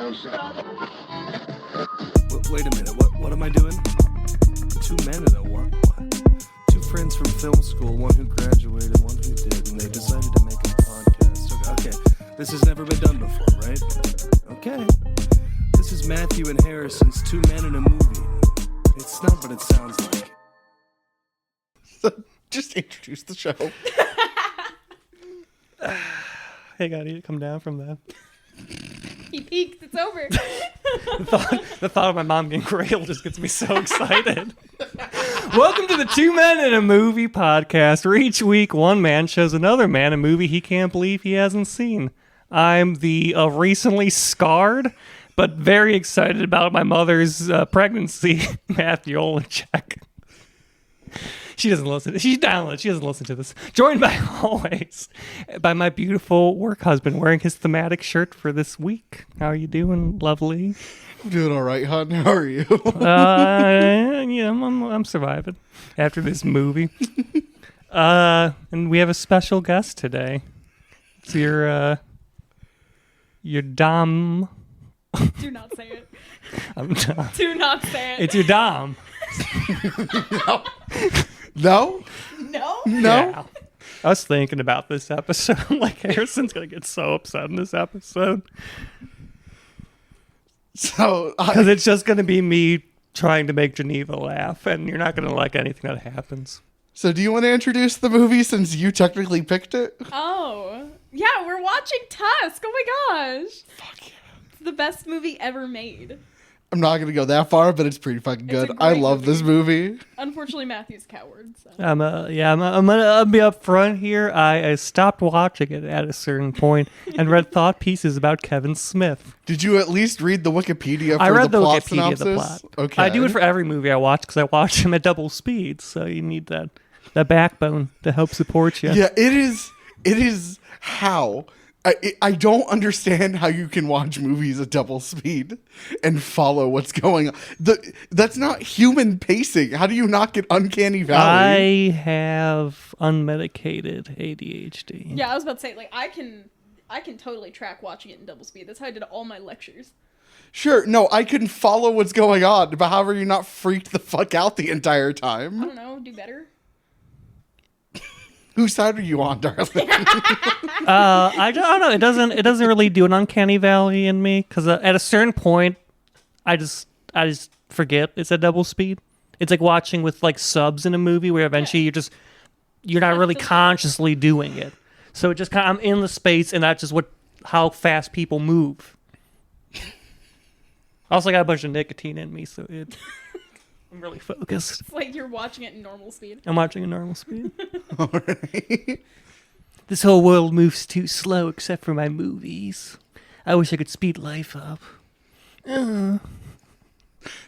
Wait a minute, what am I doing? Two men and a what? Two friends from film school, one who graduated, one who did, and they decided to make a podcast. Okay, this has never been done before, right? Okay. This is Matthew and Harrison's Two Men in a Movie. It's not what it sounds like. So, just introduce the show. Hey, gotta you come down from that. He peeked. It's over. The thought of my mom getting railed just gets me so excited. Welcome to the Two Men in a Movie podcast, where each week one man shows another man a movie he can't believe he hasn't seen. I'm the recently scarred, but very excited about my mother's pregnancy, Matthew Olachek. She doesn't listen. She's downloaded. She doesn't listen to this. Joined by always by my beautiful work husband wearing his thematic shirt for this week. How are you doing, lovely? I'm doing all right, hon. How are you? Yeah, I'm surviving after this movie. And we have a special guest today. It's your Dom. Do not say it. I'm Dom. Do not say it. It's your Dom. No? No? Yeah. I was thinking about this episode. I'm like, Harrison's going to get so upset in this episode. So, Because it's just going to be me trying to make Geneva laugh, and you're not going to like anything that happens. So do you want to introduce the movie since you technically picked it? Oh. Yeah, we're watching Tusk. Oh my gosh. Fuck yeah. It's the best movie ever made. I'm not going to go that far, but it's pretty fucking It's a good. I great love this movie. Unfortunately, Matthew's a coward. So. I'm gonna be up front here. I stopped watching it at a certain point and read thought pieces about Kevin Smith. Did you at least read the Wikipedia for I read the plot Wikipedia of synopsis? the plot. Okay. I do it for every movie I watch because I watch them at double speed. So you need that backbone to help support you. Yeah, it is how. I don't understand how you can watch movies at double speed and follow what's going on. That's not human pacing. How do you not get uncanny valley? I have unmedicated ADHD. Yeah, I was about to say, like, I can totally track watching it in double speed. That's how I did all my lectures. Sure, no, I can follow what's going on, but how are you not freaked the fuck out the entire I time? don't know, do better. Whose side are you on, darling? I don't know. It doesn't really do an uncanny valley in me because at a certain point, I just forget it's at double speed. It's like watching with like subs in a movie where eventually you're not really consciously doing it. So it just kind of, I'm in the space and that's just how fast people move. I also got a bunch of nicotine in me, so I'm really focused. It's like you're watching it in normal speed. I'm watching at normal speed. Alright. This whole world moves too slow except for my movies. I wish I could speed life up.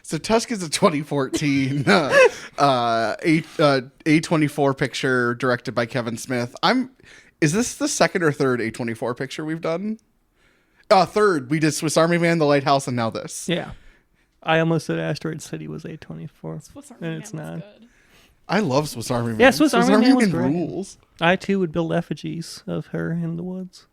So Tusk is a 2014 A24 picture directed by Kevin Smith. Is this the second or third A24 picture we've done? Third. We did Swiss Army Man, The Lighthouse, and now this. Yeah. I almost said Asteroid City was A24. Swiss Army And Man it's was not. good. I love Swiss Army Man. Yeah, Swiss Army Man was great. rules. I too would build effigies of her in the woods.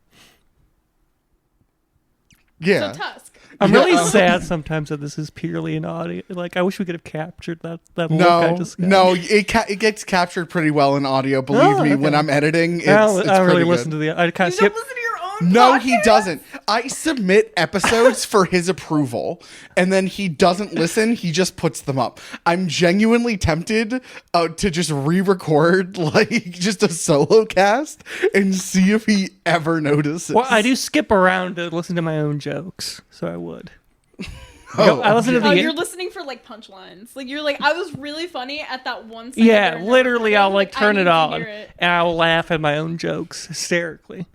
Yeah. So Tusk. I'm Yeah, really sad sometimes that this is purely an audio. Like, I wish we could have captured that look I just got. No, it gets captured pretty well in audio. Believe me, when I'm editing, it's I don't really pretty listen good. to the. I kind You of skip. don't listen to your own No, podcast? he doesn't. I submit episodes for his approval, and then he doesn't listen. He just puts them up. I'm genuinely tempted to just re-record like just a solo cast and see if he ever notices. Well, I do skip around to listen to my own jokes, so I would. Oh, I listen to Oh, the. you're listening for like punchlines. Like you're like, I was really funny at that one second. Yeah, during the literally, recording. I'll like I turn need it to on hear it. and I'll laugh at my own jokes hysterically.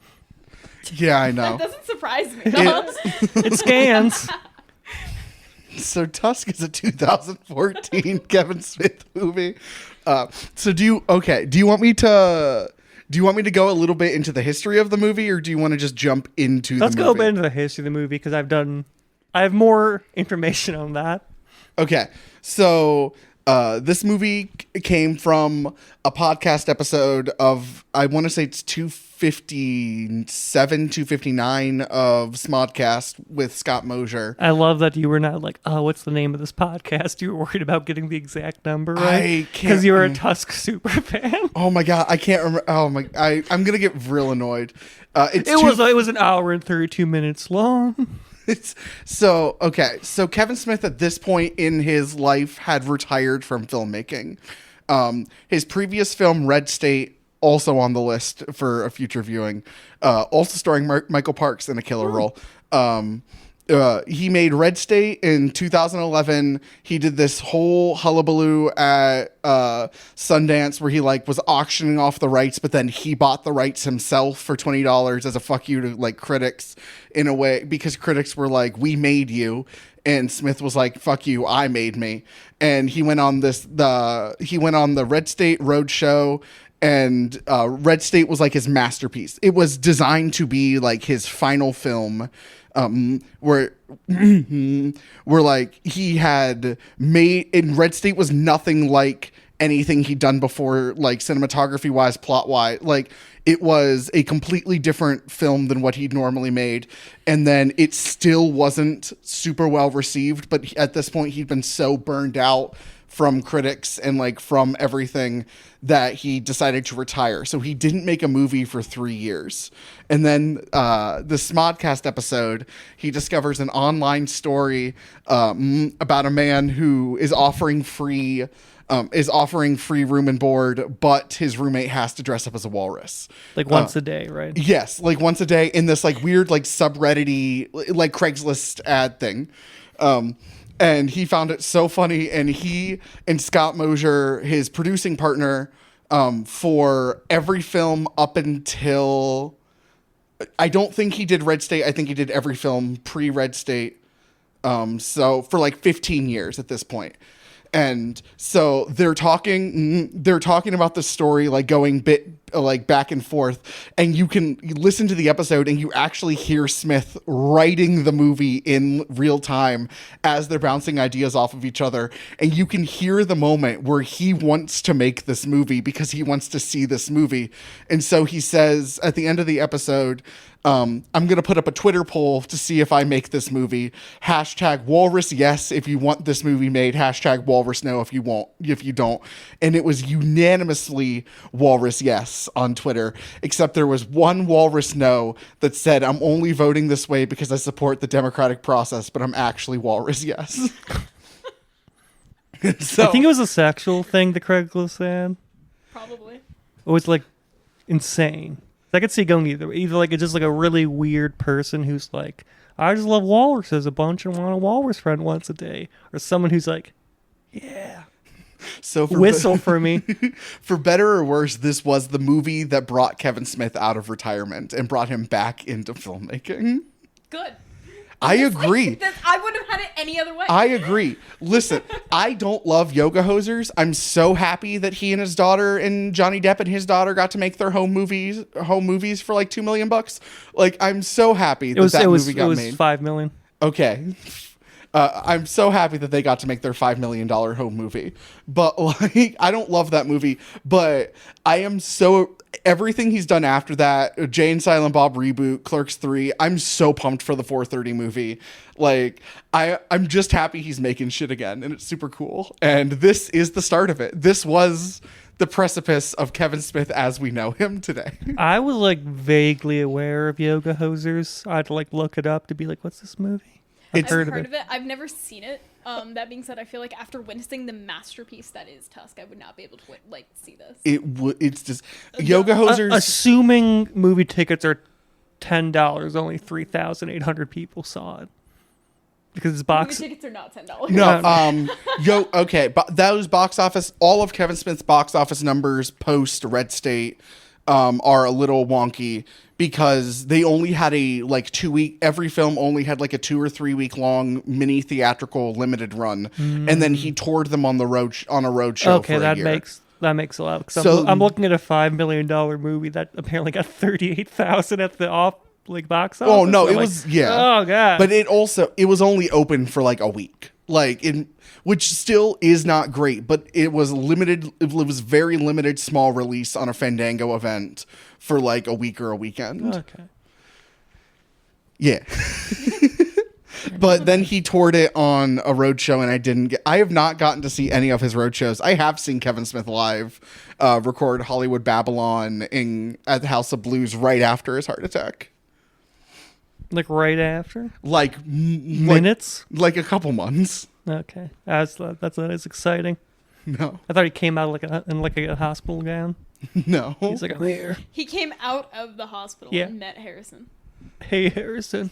Yeah, I know. That doesn't surprise me. No. It scans. So Tusk is a 2014 Kevin Smith movie. So do you want me to go a little bit into the history of the movie, or do you want to just jump into Let's the movie? go a bit into the history of the movie because I have more information on that. Okay. So This movie came from a podcast episode of, I want to say it's 257, 259 of Smodcast with Scott Mosier. I love that you were not like, oh, what's the name of this podcast? You were worried about getting the exact number right. I can't. Because you were a Tusk super fan. Oh my God. I can't remember. Oh my, I'm going to get real annoyed. It was an hour and 32 minutes long. So Kevin Smith at this point in his life had retired from filmmaking. His previous film, Red State, also on the list for a future viewing, also starring Michael Parks in a killer role. He made Red State in 2011. He did this whole hullabaloo at Sundance where he was auctioning off the rights, but then he bought the rights himself for $20 as a fuck you to critics, in a way, because critics were like, we made you. And Smith was like, fuck you, I made me. And he went on the Red State Roadshow, and Red State was his masterpiece. It was designed to be his final film. Where he had made, and Red State was nothing like anything he'd done before, cinematography wise, plot wise. It was a completely different film than what he'd normally made. And then it still wasn't super well received, but at this point he'd been so burned out from critics and from everything that he decided to retire. So he didn't make a movie for 3 years. And then the Smodcast episode, he discovers an online story about a man who is offering free room and board, but his roommate has to dress up as a walrus. Once a day, right? Yes, once a day in this weird subreddit-y Craigslist ad thing. And he found it so funny, and he and Scott Mosier, his producing partner, for every film up until, I don't think he did Red State. I think he did every film pre-Red State. So for 15 years at this point. And so they're talking about the story, going back and forth, and you listen to the episode and you actually hear Smith writing the movie in real time as they're bouncing ideas off of each other. And you can hear the moment where he wants to make this movie because he wants to see this movie. And so he says at the end of the episode, I'm going to put up a Twitter poll to see if I make this movie. #walrus yes if you want this movie made. #walrus no if you don't. And it was unanimously walrus yes on Twitter, except there was one walrus no that said, I'm only voting this way because I support the democratic process, but I'm actually walrus yes. So, I think it was a sexual thing, the Craigslist said. Probably. It was insane. I could see going either it's just a really weird person who's I just love walruses a bunch and want a walrus friend once a day, or someone who's yeah, so whistle for me. For better or worse, this was the movie that brought Kevin Smith out of retirement and brought him back into filmmaking. Good. I agree. I wouldn't have had it any other way. I agree. Listen, I don't love Yoga Hosers. I'm so happy that he and his daughter and Johnny Depp and his daughter got to make their home movies for $2 million. I'm so happy that movie got made. It was $5 million. Okay. I'm so happy that they got to make their $5 million home movie. But I don't love that movie, but I am so, everything he's done after that, Jay and Silent Bob reboot, Clerks 3, I'm so pumped for the 4:30 movie. I'm just happy he's making shit again, and it's super cool. And this is the start of it. This was the precipice of Kevin Smith as we know him today. I was vaguely aware of Yoga Hosers. I had to look it up to be what's this movie? I've heard of it. I've never seen it. That being said, I feel after witnessing the masterpiece that is Tusk, I would not be able to see this. It's just Yoga Hosers. Assuming movie tickets are $10, only 3,800 people saw it because it's box. Movie tickets are not $10. No, okay, but those box office, all of Kevin Smith's box office numbers post Red State are a little wonky because they only had a 2 week, every film only had a 2 or 3 week long mini theatrical limited run. And then he toured them on a road show okay, for a year. that makes a lot. So I'm looking at a $5 million movie that apparently got 38,000 at the box office. Oh no, it was, yeah. Oh god. But it was only open for a week. which still is not great, but it was limited. It was very limited, small release on a Fandango event for like a week or a weekend. Okay. Yeah. But then he toured it on a road show, and I have not gotten to see any of his road shows. I have seen Kevin Smith live record Hollywood Babylon at the House of Blues right after his heart attack. Like right after? Like Minutes? Like a couple months. Okay. That is exciting. No. I thought he came out in a hospital gown. No. He's like, I'm here. He came out of the hospital and met Harrison. Hey, Harrison.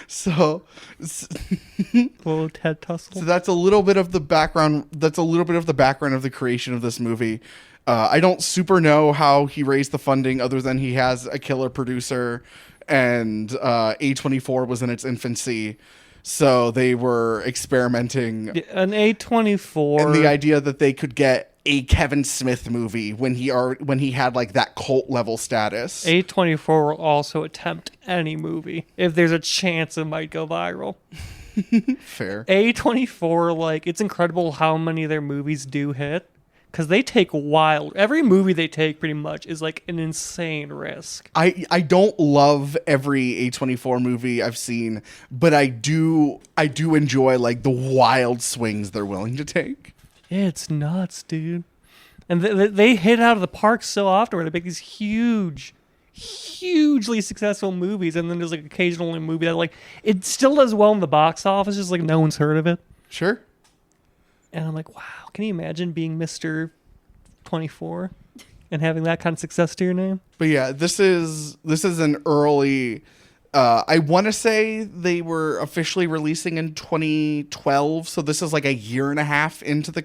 So Little Ted Tussle. So that's a little bit of the background. That's a little bit of the background of the creation of this movie. I don't super know how he raised the funding, other than he has a killer producer, and A24 was in its infancy, so they were experimenting. An A24, and the idea that they could get a Kevin Smith movie when he had like that cult level status. A24 will also attempt any movie if there's a chance it might go viral. Fair. A24, like, it's incredible how many of their movies do hit, because they take wild. Every movie they take pretty much is like an insane risk. I don't love every A24 movie I've seen, but I do enjoy like the wild swings they're willing to take. It's nuts, dude. And they hit out of the park so often where they make these hugely successful movies, and then there's like occasionally a movie that like it still does well in the box office, just like no one's heard of it. Sure. And I'm like, wow, can you imagine being Mr. 24 and having that kind of success to your name? But yeah, this is an early. I want to say they were officially releasing in 2012, so this is like a year and a half into the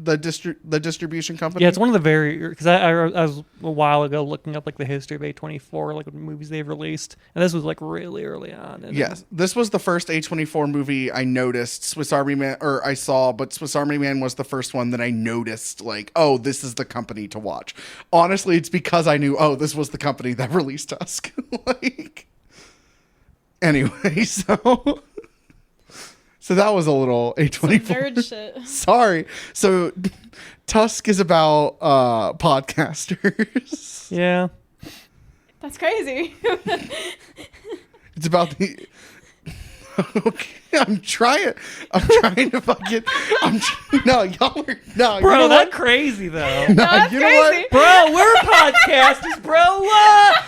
the distribution company. Yeah, it's one of the because I was a while ago looking up like the history of A24, like what movies they've released, and this was like really early on. Yes, this was the first A24 movie I noticed. Swiss Army Man, or I saw, but Swiss Army Man was the first one that I noticed. Like, oh, this is the company to watch. Honestly, it's because I knew, oh, this was the company that released Tusk. Like. Anyway, so that was a little A24 nerd shit. Sorry. So Tusk is about podcasters. Yeah. That's crazy. It's about the. Okay, I'm trying to fucking. No, y'all are no. Bro, you know that's what? crazy though. No, that's you know crazy. what? Bro, we're podcasters, bro. What?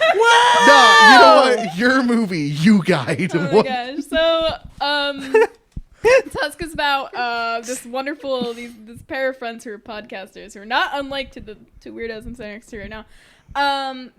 No, you know what? Your movie, You Guide. Oh my What- gosh. So, Tusk is about this wonderful this pair of friends who are podcasters who are not unlike to the two weirdos I'm sitting next to right now.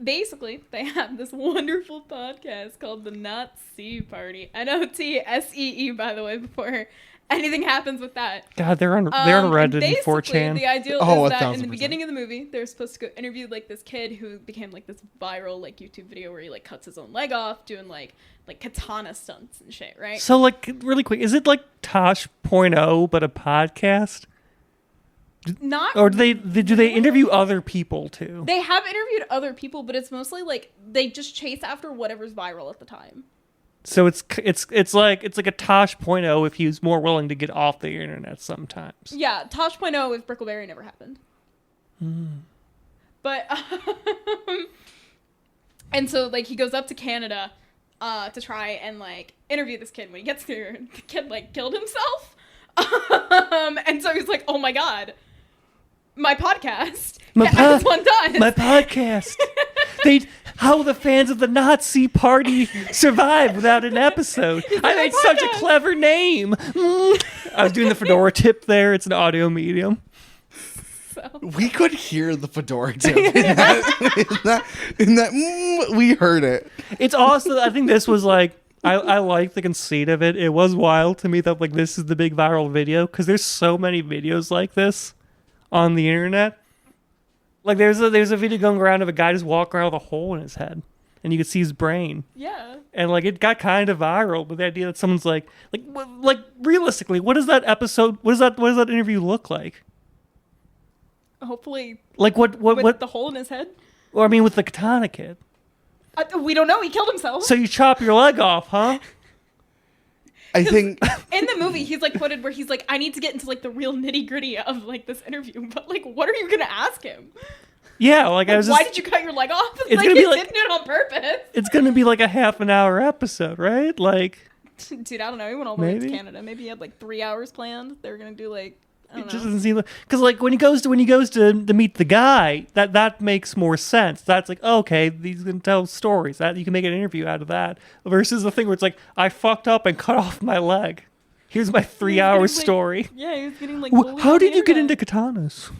Basically, they have this wonderful podcast called the Nazi Party. NOTSEE, by the way, before anything happens with that. God, they're on Reddit and 4chan. The ideal Oh, is that in 1000%. the beginning of the movie, they're supposed to go interview like this kid who became like this viral like YouTube video where he like cuts his own leg off doing like katana stunts and shit, right? So, like, really quick, is it like Tosh.0 but a podcast? Not Or do they interview other people too? They have interviewed other people, but it's mostly like they just chase after whatever's viral at the time. So it's like a Tosh.0 if he was more willing to get off the internet sometimes. Yeah, Tosh.0 if Brickleberry never happened. But and so like he goes up to Canada to try and like interview this kid. When he gets there, the kid like killed himself. And so he's like, "Oh my god, my podcast has one done." My podcast. How the fans of the Nazi Party survive without an episode. I made such a clever name. I was doing the fedora tip there. It's an audio medium. So. We could hear the fedora tip in that we heard it. It's also, I think this was like, I like the conceit of it. It was wild to me that like this is the big viral video because there's so many videos like this on the internet. Like there's a video going around of a guy just walking around with a hole in his head, and you could see his brain. Yeah. And like it got kind of viral, but the idea that someone's like realistically, what does that interview look like? Hopefully, Like what with the hole in his head. Or I mean, with the katana kid. We don't know. He killed himself. So you chop your leg off, huh? I think In the movie, he's like quoted where he's like, I need to get into like the real nitty gritty of like this interview, but like, what are you gonna ask him? Yeah, like I was Why just, did you cut your leg off? It's like, gonna be he like- didn't do it on purpose. it's gonna be like a half an hour episode, right? Like, Dude, I don't know. He went all the way Maybe. to Canada. Maybe he had like 3 hours planned. They were gonna do like, I it don't just know. doesn't seem like, because like when he goes to meet the guy, that makes more sense. That's like, okay, he's gonna tell stories. That you can make an interview out of that. Versus the thing where it's like, I fucked up and cut off my leg. Here's my 3-hour getting, like, story. Yeah, he was getting like. bullied How on the did you get into internet. katanas?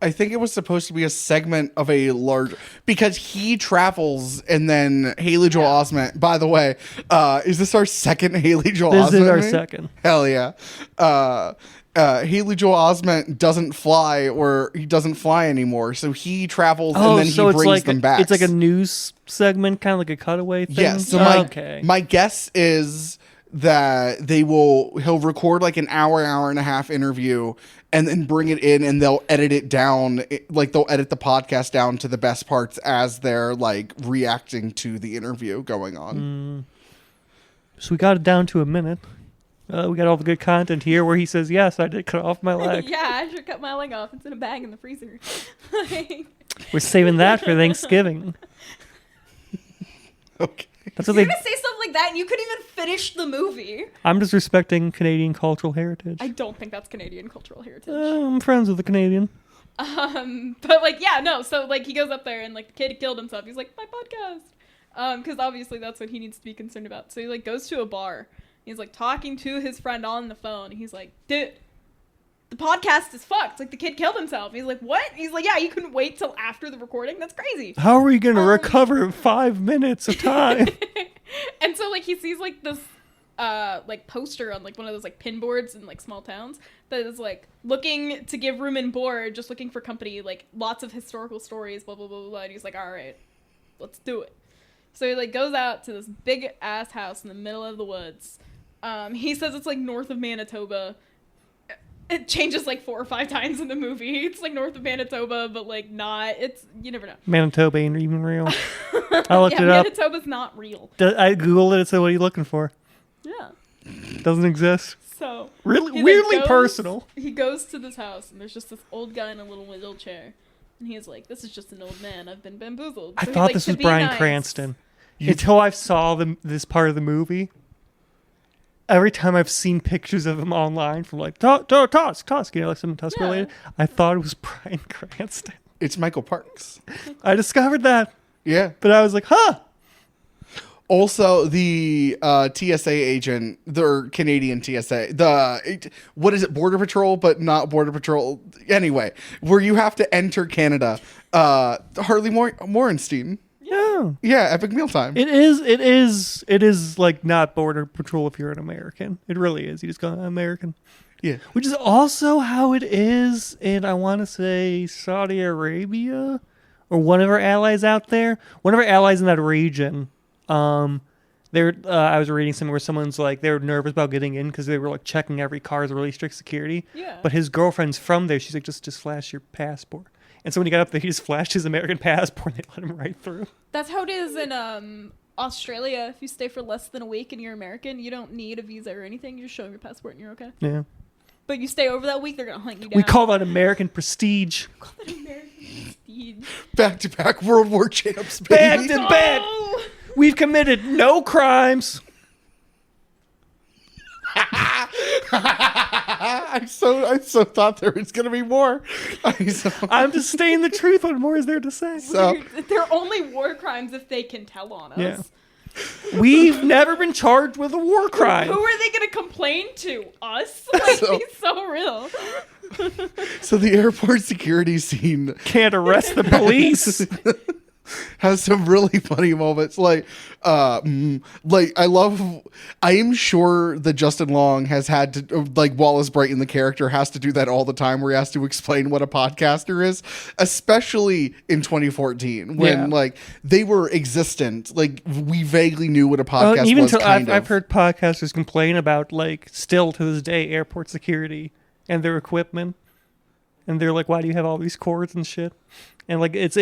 I think it was supposed to be a segment of a large because he travels and then Haley Joel Osment. By the way, is this our second Haley Joel Osment? This is our movie? second. Hell yeah. Haley Joel Osment doesn't fly, or he doesn't fly anymore, so he travels and then he so it's brings like them back. It's like a news segment, kind of like a cutaway thing. Yeah, so okay. my guess is that he'll record like an hour and a half interview and then bring it in and they'll edit it down, like they'll edit the podcast down to the best parts as they're like reacting to the interview going on. So we got it down to a minute. We got all the good content here where he says, yes, I did cut off my leg. Yeah, I should cut my leg off. It's in a bag in the freezer. Like, We're saving that for Thanksgiving. Okay. That's what you're they. gonna say stuff like that, and you couldn't even finish the movie. I'm just respecting Canadian cultural heritage. I don't think that's Canadian cultural heritage. I'm friends with a Canadian. But like, yeah, no. So like, he goes up there and like the kid killed himself. He's like, my podcast, because obviously that's what he needs to be concerned about. So he like goes to a bar. He's like talking to his friend on the phone. He's like, dude, the podcast is fucked. Like the kid killed himself. He's like, what? He's like, yeah, you couldn't wait till after the recording. That's crazy. How are we going to recover 5 minutes of time? And so like he sees like this like poster on like one of those like pin boards in like small towns that is like looking to give room and board, just looking for company, like lots of historical stories, blah blah blah blah, blah. And he's like, all right, let's do it. So he like goes out to this big ass house in the middle of the woods. He says it's like north of Manitoba. It changes like 4 or 5 times in the movie. It's like north of Manitoba, but like not. It's, you never know. Manitoba ain't even real. I looked Yeah, it up. Manitoba's not real. I Googled it and said, what are you looking for? Yeah. Doesn't exist. So Really, he, like, weirdly goes- personal. He goes to this house and there's just this old guy in a little wheelchair, and he's like, "This is just an old man. I've been bamboozled." I So he, thought like, this to was be Bryan nice- Cranston. Until I saw this part of the movie. Every time I've seen pictures of him online from like Tusk, you know, like some Tusk Yeah. related, I thought it was Bryan Cranston. It's Michael Parks. I discovered that, Yeah. but I was like, huh. Also, the TSA agent, the Canadian TSA, what is it, Border Patrol, but not Border Patrol. Anyway, where you have to enter Canada. Harley Morenstein. Yeah. Yeah, Epic Mealtime. It is like not Border Patrol if you're an American. It really is. You just go American. Yeah. Which is also how it is in, I want to say, Saudi Arabia or one of our allies out there. One of our allies in that region. I was reading something where someone's like, they were nervous about getting in because they were like checking every car as really strict security. Yeah. But his girlfriend's from there. She's like, just flash your passport. And so when he got up there, he just flashed his American passport and they let him right through. That's how it is in Australia. If you stay for less than a week and you're American, you don't need a visa or anything. You just show them your passport and you're okay. Yeah. But you stay over that week, they're gonna hunt you down. We call that American prestige. American prestige. Back-to-back World War champs, Bad baby. to bad. Oh! We've committed no crimes. I so thought there was gonna be more. I'm just stating the truth. What more is there to say? So They're only war crimes if they can tell on us. Yeah. We've never been charged with a war crime. Who are they gonna complain to? Us? Like, So- he's so real. so the airport security scene Can't arrest the police. has some really funny moments. Like I am sure that Justin Long has had to, like, Wallace Brighton, the character, has to do that all the time where he has to explain what a podcaster is, especially in 2014 when Yeah. like they were existent. Like we vaguely knew what a podcast Even was. till Kind I've of. heard podcasters complain about, like, still to this day, airport security and their equipment. and they're like, "Why do you have all these cords and shit?" And like it's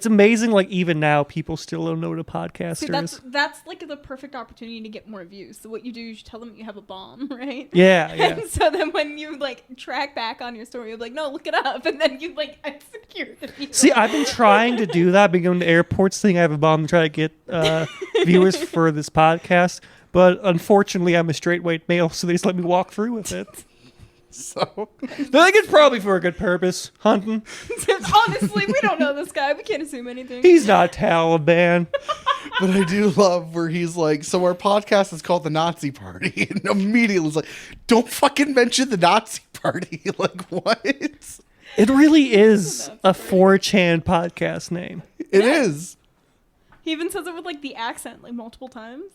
amazing. Like even now, people still don't know what a podcaster See, is. that's like the perfect opportunity to get more views. So what you do is you tell them you have a bomb, right? Yeah. And so then when you like track back on your story, you're like, no, look it up, and then you like execute the views. See, I've been trying to do that. I've been going to airports saying I have a bomb to try to get viewers for this podcast. But unfortunately, I'm a straight white male, so they just let me walk through with it. So They're like, it's probably for a good purpose. Hunting. Honestly, we don't know this guy. We can't assume anything. He's not Taliban. but I do love where he's like, so our podcast is called the Nazi Party, and immediately it's like, don't fucking mention the Nazi Party. Like, what? It really is a 4chan podcast name. It is. He even says it with like the accent like multiple times.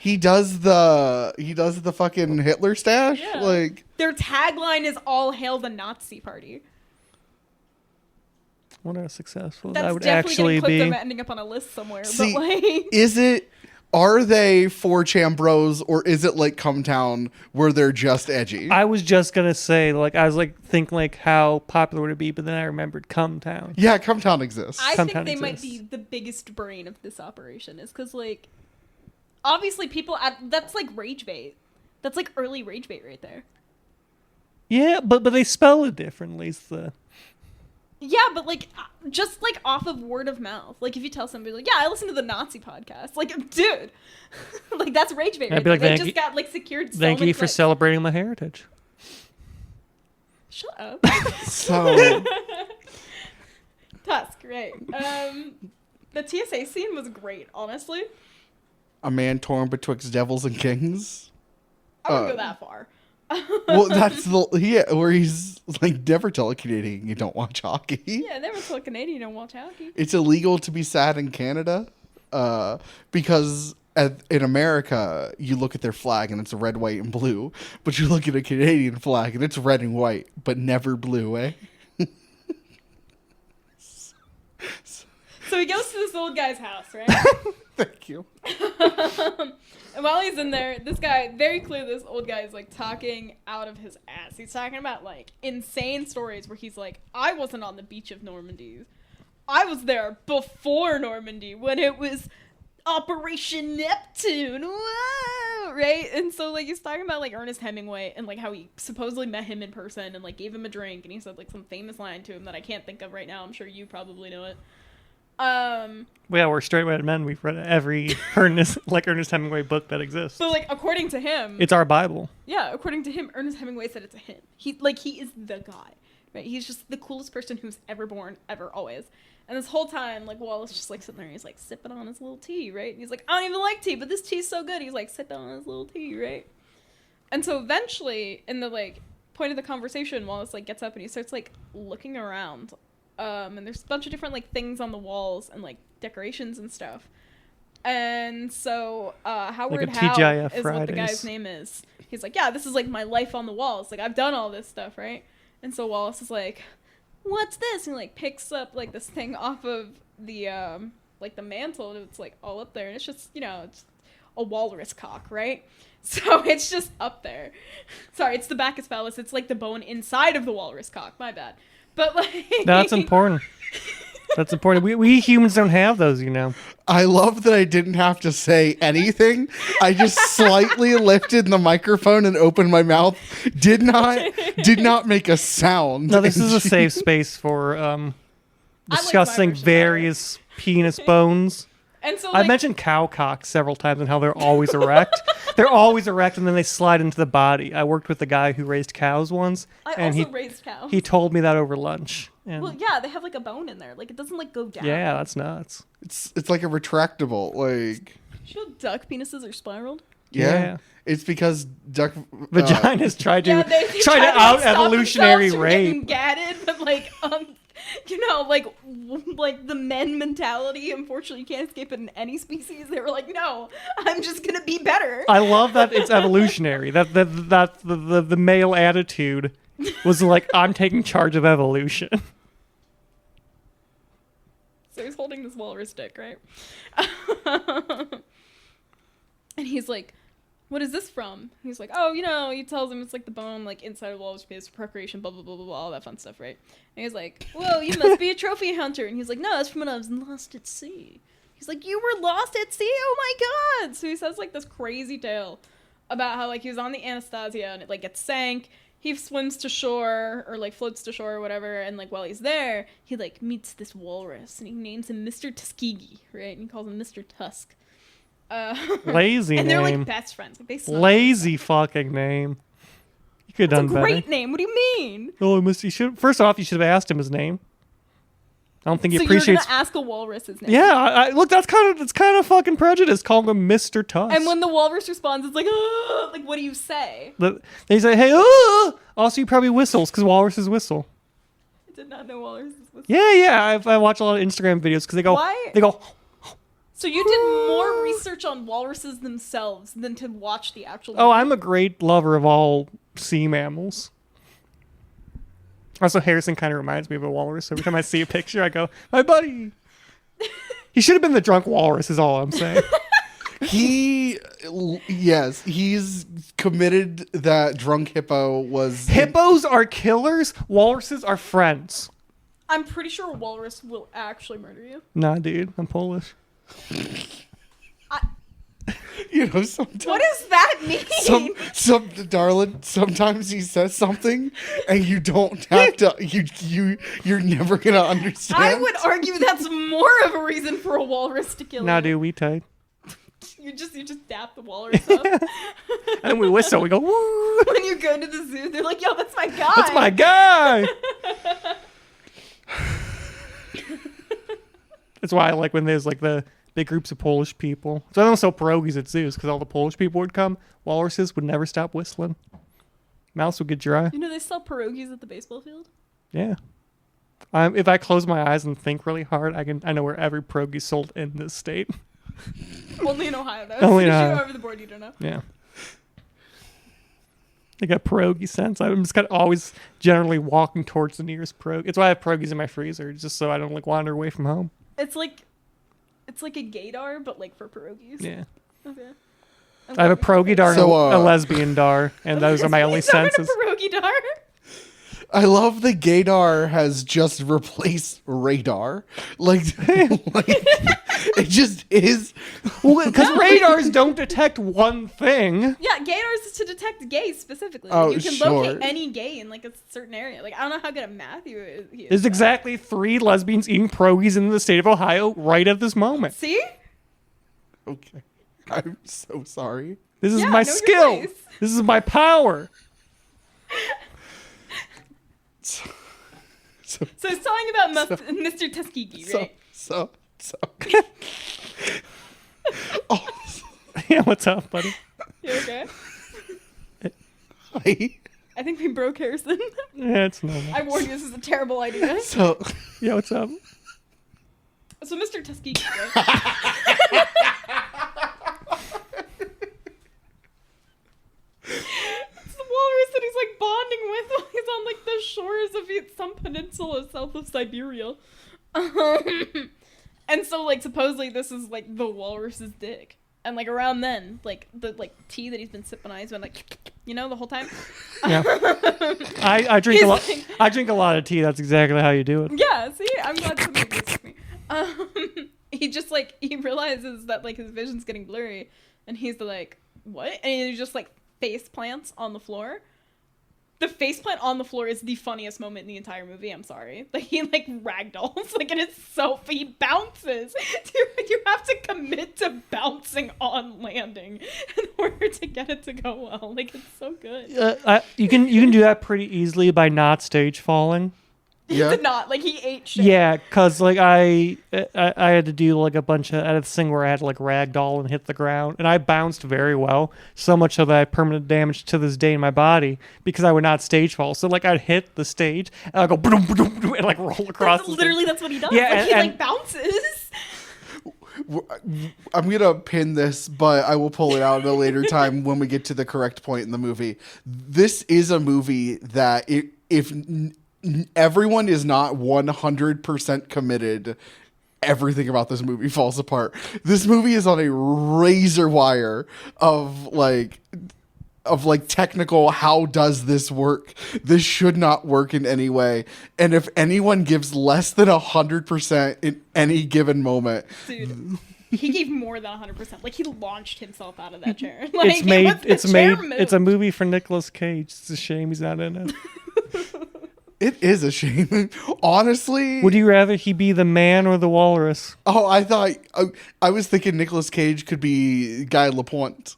He does the fucking Hitler stash. Yeah. Like, their tagline is "All hail the Nazi Party." What a successful That's that would definitely actually gonna put them be. ending up on a list somewhere. See, but like, are they 4chan bros, or is it like Cumtown where they're just edgy? I was just gonna say, like, I was like thinking like how popular would it be, but then I remembered Cumtown. Yeah, Cumtown exists. I Sometimes think they might exists. be the biggest brain of this operation, is because like, obviously that's like rage bait. That's like early rage bait right there. Yeah, but they spell it differently. It's the Yeah, but like, just like off of word of mouth. Like if you tell somebody like, yeah, I listen to the Nazi podcast. Like, dude, like that's rage bait. I'd Right be like, there. They thank just you- got like secured. so thank many you for clicks. celebrating my heritage. Shut up, So Tusk. Right. The TSA scene was great, honestly. a man torn betwixt devils and kings. I wouldn't go that far. Well, that's where he's like, never tell a Canadian you don't watch hockey. Yeah, never told a Canadian don't watch hockey. It's illegal to be sad in Canada, because in America you look at their flag and it's red, white, and blue, but you look at a Canadian flag and it's red and white, but never blue, eh? So he goes to this old guy's house, right? Thank you. And while he's in there, this guy, very clear, this old guy is like talking out of his ass. He's talking about like insane stories where he's like, I wasn't on the beach of Normandy. I was there before Normandy when it was Operation Neptune. Whoa! Right? And so like he's talking about like Ernest Hemingway and like how he supposedly met him in person and like gave him a drink, and he said like some famous line to him that I can't think of right now. I'm sure you probably know it. Well, yeah, we're straight white men. We've read every Ernest Hemingway book that exists. But like according to him, It's our Bible. yeah, according to him, Ernest Hemingway said it's a him. He is the guy, right? He's just the coolest person who's ever born, ever, always. And this whole time, like Wallace just like sitting there, he's like sipping on his little tea, right? And he's like, I don't even like tea, but this tea's so good. He's like sipping on his little tea, right? And so eventually, in the like point of the conversation, Wallace like gets up and he starts like looking around. And there's a bunch of different like things on the walls and like decorations and stuff. And so Howard a Howe TGIF is what the guy's Fridays. name is. He's like, yeah, this is like my life on the walls. Like I've done all this stuff, right? And so Wallace is like, what's this? And he like picks up like this thing off of the like the mantle, and it's like all up there, and it's just, you know, it's a walrus cock, right? So it's just up there. Sorry, it's the Bacchus phallus. It's like the bone inside of the walrus cock. My bad. But like That's important. That's important. We humans don't have those, you know. I love that I didn't have to say anything. I just slightly lifted the microphone and opened my mouth. Did not make a sound. No, this is a safe space for discussing version various penis bones. And so I like, mentioned cow cocks several times and how they're always erect. They're always erect, and then they slide into the body. I worked with a guy who raised cows once, I and also raised cows. he told me that over lunch. And Well, yeah, they have like a bone in there. Like it doesn't like go down. yeah, that's nuts. It's like a retractable, like, You know duck penises are spiraled? yeah. It's because duck Vaginas try to Yeah, they try to like, out stop evolutionary themselves from getting rape. gadded, but like you know, like the men mentality, unfortunately you can't escape it in any species. They were like, no, I'm just gonna be better. I love that it's evolutionary. That the male attitude was like, I'm taking charge of evolution. So he's holding this walrus dick, right? And he's like, what is this from? He's like, oh, he tells him it's like the bone, like inside of the walrus is for preparation, blah, blah, blah, blah, blah, all that fun stuff, right? And he's like, whoa, you must be a trophy hunter. And he's like, no, that's from when I was lost at sea. He's like, you were lost at sea? Oh my God. So he says like this crazy tale about how like he was on the Anastasia and it like gets sank. He swims to shore or like floats to shore or whatever. And like while he's there, he like meets this walrus and he names him Mr. Tuskegee, right? And he calls him Mr. Tusk. Lazy and name. they're like best friends. Like, they snuggle. Lazy fucking name. You could have That's done a better. great name. What do you mean? Oh, first off, you should have asked him his name. I don't think he So appreciates. you're gonna ask a walrus his name? Yeah, look, that's kind of fucking prejudice. Calling him Mr. Tusk. And when the walrus responds, it's like, oh, like what do you say? They say, hey, oh! Also, he probably whistles because walruses whistle. I did not know walruses was. Yeah. I watch a lot of Instagram videos because they go. Why? They go. So you did more research on walruses themselves than to watch the actual. Oh, movie? I'm a great lover of all sea mammals. Also, Harrison kind of reminds me of a walrus. So every time I see a picture, I go, my buddy. He should have been the drunk walrus, is all I'm saying. He's committed that drunk hippo was. Hippos are killers. Walruses are friends. I'm pretty sure a walrus will actually murder you. Nah, dude. I'm Polish. Sometimes. What does that mean? Darling, sometimes he says something and you don't have to, you're never gonna understand. I would argue that's more of a reason for a walrus to kill Nah, you. dude. We tight. You just dap the walrus up. And we whistle. We go, woo. When you go to the zoo, they're like, yo, that's my guy. That's my guy. That's why I like when there's like the big groups of Polish people. So I don't sell pierogies at zoos because all the Polish people would come. Walruses would never stop whistling. Mouths would get dry. You know they sell pierogies at the baseball field? Yeah. If I close my eyes and think really hard, I know where every pierogie's sold in this state. Only in Ohio, though. Only in If Ohio. you're over the board, you don't know. Yeah. I got pierogi sense. I'm just kind of always generally walking towards the nearest pierogi. It's why I have pierogies in my freezer, just so I don't like wander away from home. It's like a gaydar, but like for pierogies. Yeah. Okay. I have a pierogi dar and So, a lesbian dar, and those are my only senses. A pierogi dar. I love the gaydar has just replaced radar. Like it just is. Well, because radars don't detect one thing. Yeah, gaydars is to detect gays specifically. Oh, you can sure. locate any gay in like a certain area. Like I don't know how good at math he is. There's exactly 3 lesbians eating pierogies in the state of Ohio right at this moment. See? Okay. I'm so sorry. This is Yeah, my know your skill. place. This is my power. So So it's talking about Mr. Tuskegee, right? so. Oh, Yeah, what's up, buddy? You okay? I I think we broke Harrison. Yeah, it's normal. I warned you this is a terrible idea. so Yeah, what's up? So Mr. Tuskegee, right? It's the walrus that he's like bonding with while he's on like the shores of some peninsula south of Siberia. And so like supposedly this is like the walrus's dick. And like around then, like the tea that he's been sipping on, he's been like, the whole time. Yeah. I drink He's a lot. like- I drink a lot of tea. That's exactly how you do it. Yeah, see, I'm glad somebody agrees with me. He just like he realizes that like his vision's getting blurry, and he's like, "What?" And he just like face plants on the floor. The face plant on the floor is the funniest moment in the entire movie. I'm sorry, like he like ragdolls, like and it's so he bounces. You have to commit to bouncing on landing in order to get it to go well. Like it's so good. You can do that pretty easily by not stage falling. yeah. Did not like he ate shit. Yeah, cause like I had to do like a bunch of I had this thing where I had to like ragdoll and hit the ground, and I bounced very well, so much so that I had permanent damage to this day in my body because I would not stage fall. So like I'd hit the stage and I'd go boom, boom, boom, and like roll across. That's literally that's what he does. Yeah, like he and- like bounces. I'm gonna pin this, but I will pull it out at a later time when we get to the correct point in the movie. This is a movie that if everyone is not 100% committed, everything about this movie falls apart. This movie is on a razor wire of technical, how does this work? This should not work in any way. And if anyone gives less than 100% in any given moment, Dude, he gave more than 100%. Like, he launched himself out of that chair. Like, it's a movie for Nicolas Cage. It's a shame he's not in it. it is a shame. Honestly. Would you rather he be the man or the walrus? Oh, I was thinking Nicolas Cage could be Guy Lapointe.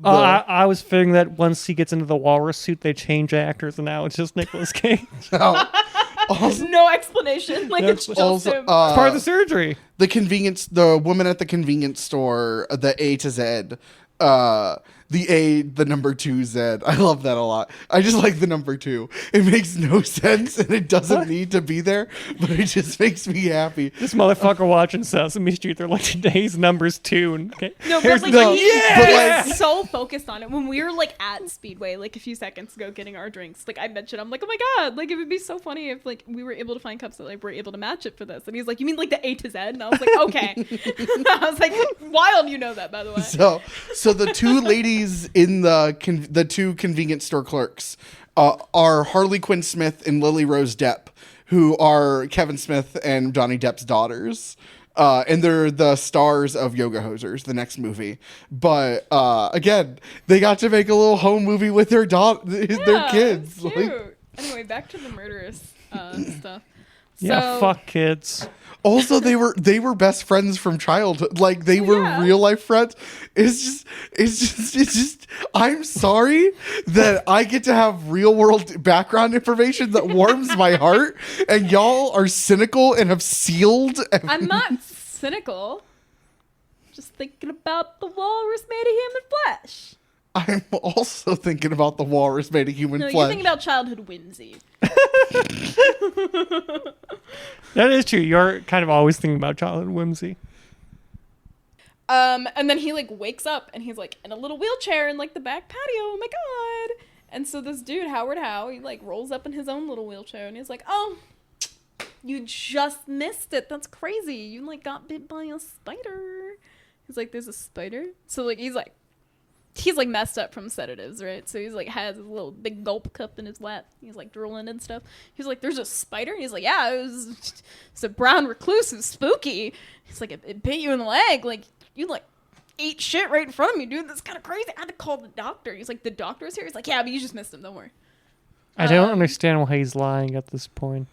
I was figuring that once he gets into the walrus suit, they change actors, and now it's just Nicolas Cage. No explanation. Like, it's just him. It's part of the surgery. The woman at the convenience store, the A to Z, the number 2 Z. I love that a lot. I just like the number 2. It makes no sense and it doesn't need to be there, but it just makes me happy. This motherfucker watching Sesame Street, they're like, today's number's 2. Okay. No, Here's but the- like, Yeah! he's so focused on it. When we were like at Speedway like a few seconds ago getting our drinks, like I mentioned, I'm like, oh my god, like it would be so funny if like we were able to find cups that like were able to match it for this. And he's like, you mean like the A to Z? And I was like, okay. I was like, wild, you know that, by the way. So the two ladies in the 2 convenience store clerks are Harley Quinn Smith and Lily Rose Depp, who are Kevin Smith and Johnny Depp's daughters. And they're the stars of Yoga Hosers, the next movie. But again, they got to make a little home movie with their their kids. Cute. Like, anyway, back to the murderous stuff. Yeah, So- fuck kids. also, they were best friends from childhood. Like they were Yeah. real life friends. It's just. I'm sorry that I get to have real world background information that warms my heart, and y'all are cynical and have sealed. I'm not cynical. Just thinking about the walrus made of human flesh. I'm also thinking about the walrus made of human No, you're flesh. thinking about childhood whimsy. That is true. You're kind of always thinking about childhood whimsy. And then he like wakes up and he's like in a little wheelchair in like the back patio. Oh my god! And so this dude Howard Howe, he like rolls up in his own little wheelchair and he's like, "Oh, you just missed it. That's crazy. You like got bit by a spider." He's like, "There's a spider." So like he's like messed up from sedatives, right? So he's like has his little big gulp cup in his lap. He's like drooling and stuff. He's like, "There's a spider?" He's like, "Yeah, it's a brown recluse. It's spooky." He's like, it bit you in the leg. Like, you like ate shit right in front of me, dude. That's kind of crazy. I had to call the doctor." He's like, "The doctor's here?" He's like, "Yeah, but you just missed him. Don't worry." I don't understand why he's lying at this point.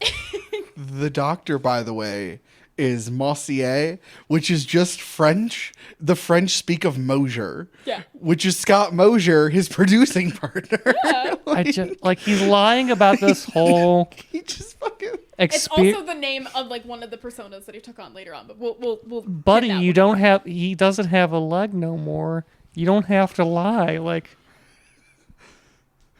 The doctor, by the way, is Mossier, which is just French. The French speak of Mosier. Yeah. Which is Scott Mosier, his producing partner. Yeah. I just like he's lying about this whole He just fucking. It's also the name of like one of the personas that he took on later on, but we'll Buddy, hit that you one. don't have. He doesn't have a leg no more. You don't have to lie. Like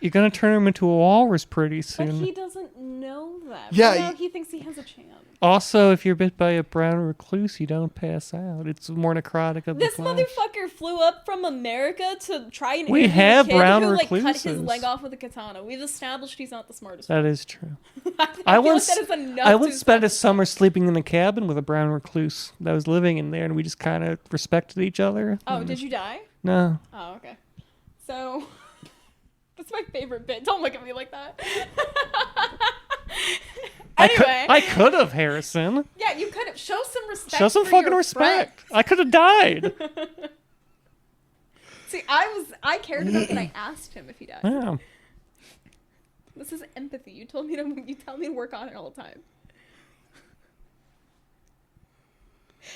you're gonna turn him into a walrus pretty But soon. he doesn't know that. Yeah, Right now, he thinks he has a chance. Also, if you're bit by a brown recluse, you don't pass out. It's more necrotic of This the flesh. motherfucker flew up from America to try and We interview have a kid brown who like cut his recluses. leg off with a katana. We've established he's not the smartest. That is true. I I feel once, like that is enough I to once spent a establish- summer sleeping in a cabin with a brown recluse that was living in there, and we just kind of respected each other. Oh, did you die? No. Oh, okay. So that's my favorite bit. Don't look at me like that. Anyway, I could have, Harrison. yeah, you could have show some respect. Show some for fucking your respect. friends. I could have died. See, I cared enough that I asked him if he died. Yeah. This is empathy. You tell me to work on it all the time.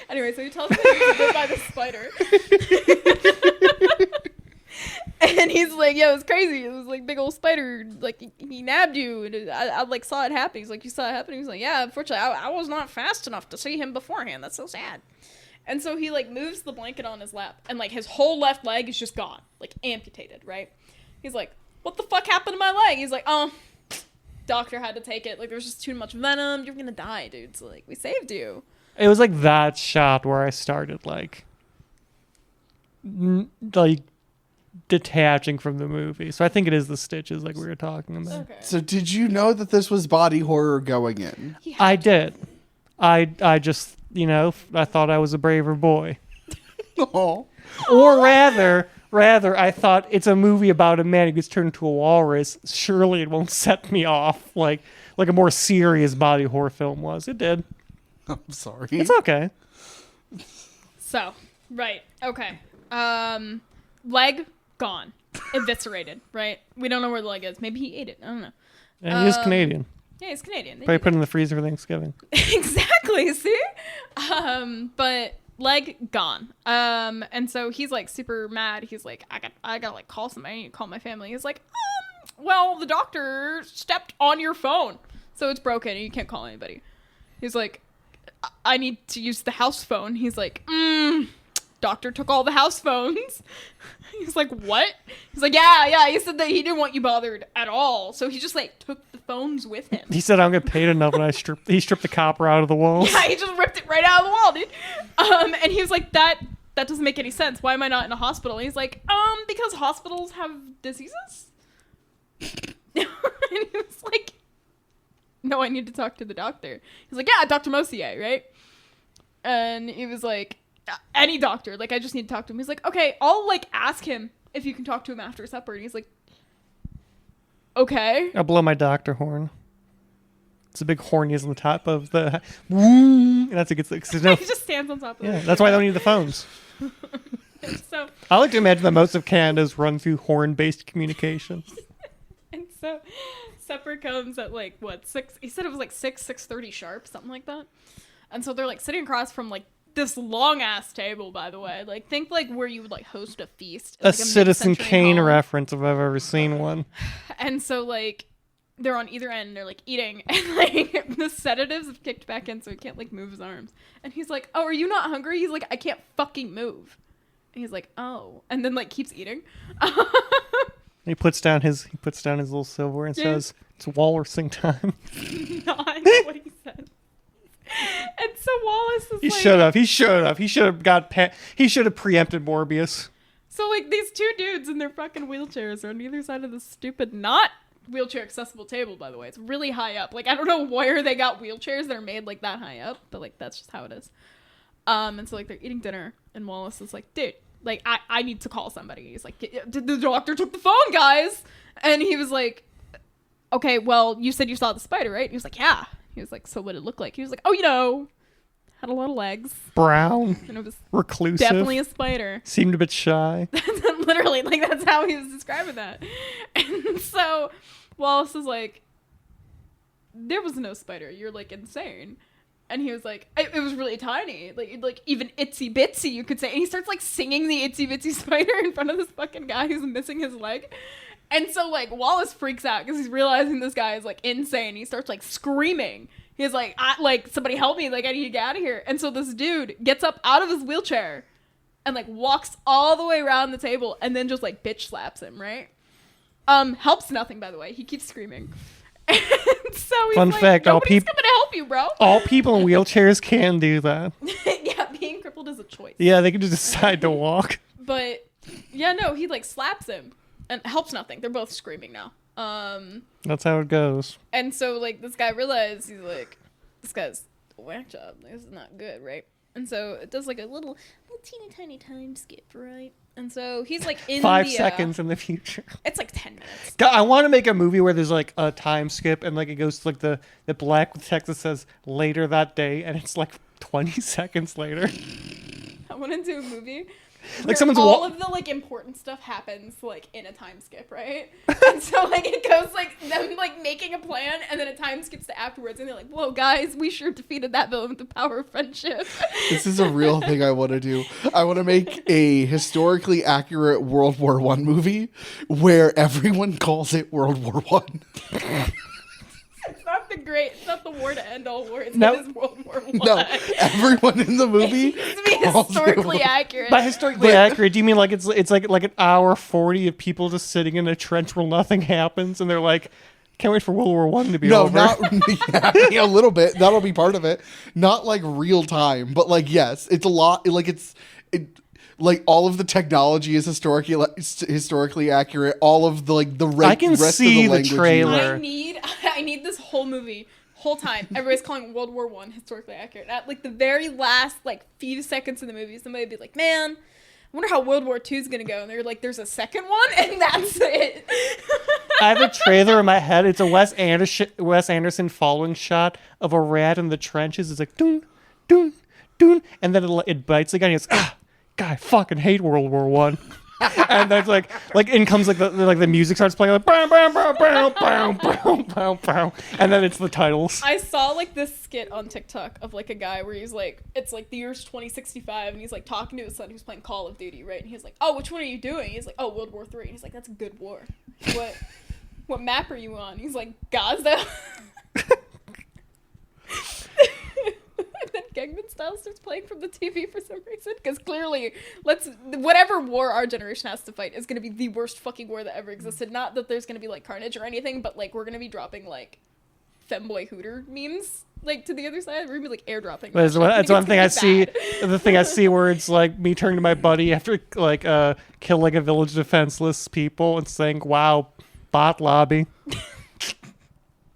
Anyway, so he tells me he was bit by the spider. And he's like, "Yeah, it was crazy. It was like big old spider. Like he nabbed you." And I like saw it happen. He's like, "You saw it happen?" He's like, "Yeah, unfortunately, I was not fast enough to see him beforehand. That's so sad." And so he like moves the blanket on his lap, and like his whole left leg is just gone, like amputated. Right? He's like, "What the fuck happened to my leg?" He's like, "Oh, doctor had to take it. Like there's just too much venom. You're gonna die, dude. So like we saved you." It was like that shot where I started like detaching from the movie. So I think it is the stitches like we were talking about. Okay. So did you know that this was body horror going in? I did. I just I thought I was a braver boy. Oh. Or rather, I thought it's a movie about a man who gets turned into a walrus. Surely it won't set me off like a more serious body horror film was. It did. I'm sorry. It's okay. So, right. Okay. Leg gone. Eviscerated, right? We don't know where the leg is. Maybe he ate it. I don't know. And he is Canadian. Yeah, he's Canadian. They Probably do put it in the freezer for Thanksgiving. exactly, see? But leg gone. And so he's like super mad. He's like, I got like call somebody. I need to call my family. He's like, well, the doctor stepped on your phone, so it's broken and you can't call anybody. He's like, I need to use the house phone. He's like, doctor took all the house phones. He's like, what? He's like, yeah. He said that he didn't want you bothered at all. So he just like took the phones with him. He said, I don't get paid enough, and he stripped the copper out of the walls. Yeah, he just ripped it right out of the wall, dude. And he was like, that doesn't make any sense. Why am I not in a hospital? And he's like, because hospitals have diseases. And he was like, no, I need to talk to the doctor. He's like, yeah, Dr. Mosier, right? And he was like, any doctor. Like, I just need to talk to him. He's like, okay, I'll like ask him if you can talk to him after supper. And he's like, okay. I'll blow my doctor horn. It's a big horn he has on the top of the... And that's it gets... He just stands on top of Yeah, it. that's why they don't need the phones. So, I like to imagine that most of Canada's run through horn-based communication. and so supper comes at like, what, 6? He said it was like 6:30 sharp, something like that. And so they're like sitting across from like this long-ass table, by the way. Like, think like where you would like host a feast. A Like Citizen mid-century Kane hall. reference if I've ever seen one. And so like they're on either end and they're like eating and like the sedatives have kicked back in so he can't like move his arms. And he's like, oh, are you not hungry? He's like, I can't fucking move. And he's like, oh. And then like keeps eating. He puts down his little silverware and says, it's walrusing time. Not what he said. And so Wallace is He like... He should have preempted Morbius. So like these two dudes in their fucking wheelchairs are on either side of this stupid not wheelchair accessible table, by the way. It's really high up. Like, I don't know where they got wheelchairs that are made like that high up, but like that's just how it is. And so like they're eating dinner and Wallace is like, dude, like I need to call somebody. He's like, the doctor took the phone, guys. And he was like, okay, well, you said you saw the spider, right? And he was like, yeah. He was like, so what did it look like? He was like, oh, had a lot of legs. Brown. And it was Reclusive. definitely a spider. Seemed a bit shy. Literally, like, that's how he was describing that. And so Wallace is like, there was no spider. You're, like, insane. And he was like, it was really tiny. Like even itsy bitsy, you could say. And he starts, like, singing the itsy bitsy spider in front of this fucking guy who's missing his leg. And so, like, Wallace freaks out because he's realizing this guy is, like, insane. He starts, like, screaming. He's like, somebody help me. Like, I need to get out of here. And so this dude gets up out of his wheelchair and, like, walks all the way around the table and then just, like, bitch slaps him, right? Helps nothing, by the way. He keeps screaming. And so he's Fun like, fact, nobody's coming to help you, bro. All people in wheelchairs can do that. Yeah, being crippled is a choice. Yeah, they can just decide to walk. But, yeah, no, he, like, slaps him. And helps nothing. They're both screaming now. That's how it goes. And so, like, this guy realized, he's like, this guy's a whack job. This is not good, right? And so it does, like, a little teeny tiny time skip, right? And so he's, like, in 5 seconds in the future. It's, like, 10 minutes. God, I want to make a movie where there's, like, a time skip and, like, it goes to, like, the black text that says later that day, and it's, like, 20 seconds later. I want to do a movie Like someone's all of the like important stuff happens like in a time skip, right? And so like it goes like them like making a plan and then a time skips to afterwards and they're like, whoa guys, we sure defeated that villain with the power of friendship. This is a real thing I want to do. I want to make a historically accurate World War I movie where everyone calls it World War I. It's not the war to end all wars. No. It is World War I. No, everyone in the movie It needs to be calls it historically World- accurate. By historically accurate, do you mean like it's like an hour 40 of people just sitting in a trench where nothing happens and they're like, can't wait for World War I to be No, over? not yeah, a little bit. That'll be part of it. Not like real time, but like yes, it's a lot. Like like all of the technology is historically accurate. All of the like the I can rest see of the the language. trailer. I need this whole movie whole time, everybody's calling World War I historically accurate. At like the very last like few seconds in the movie, somebody would be like, "Man, I wonder how World War II is gonna go." And they're like, "There's a second one," and that's it. I have a trailer in my head. It's a Wes Anderson following shot of a rat in the trenches. It's like doon, doon, doon, and then it bites again. It's God, I fucking hate World War One. And that's like in comes like the music starts playing like bow, bow, bow, bow, bow, bow, bow, bow, and then it's the titles. I saw like this skit on TikTok of like a guy where he's like, it's like the year's 2065, and he's like talking to his son who's playing Call of Duty, right? And he's like, "Oh, which one are you doing?" He's like, "Oh, World War III." And he's like, "That's a good war. What map are you on?" He's like, "Gaza." And then Gangnam Style starts playing from the TV for some reason, because clearly, whatever war our generation has to fight is going to be the worst fucking war that ever existed. Not that there's going to be like carnage or anything, but like we're going to be dropping like femboy hooter memes like to the other side. We're going to be like airdropping. That's one thing I see. The thing I see where it's like me turning to my buddy after like killing a village defenseless people and saying, "Wow, bot lobby."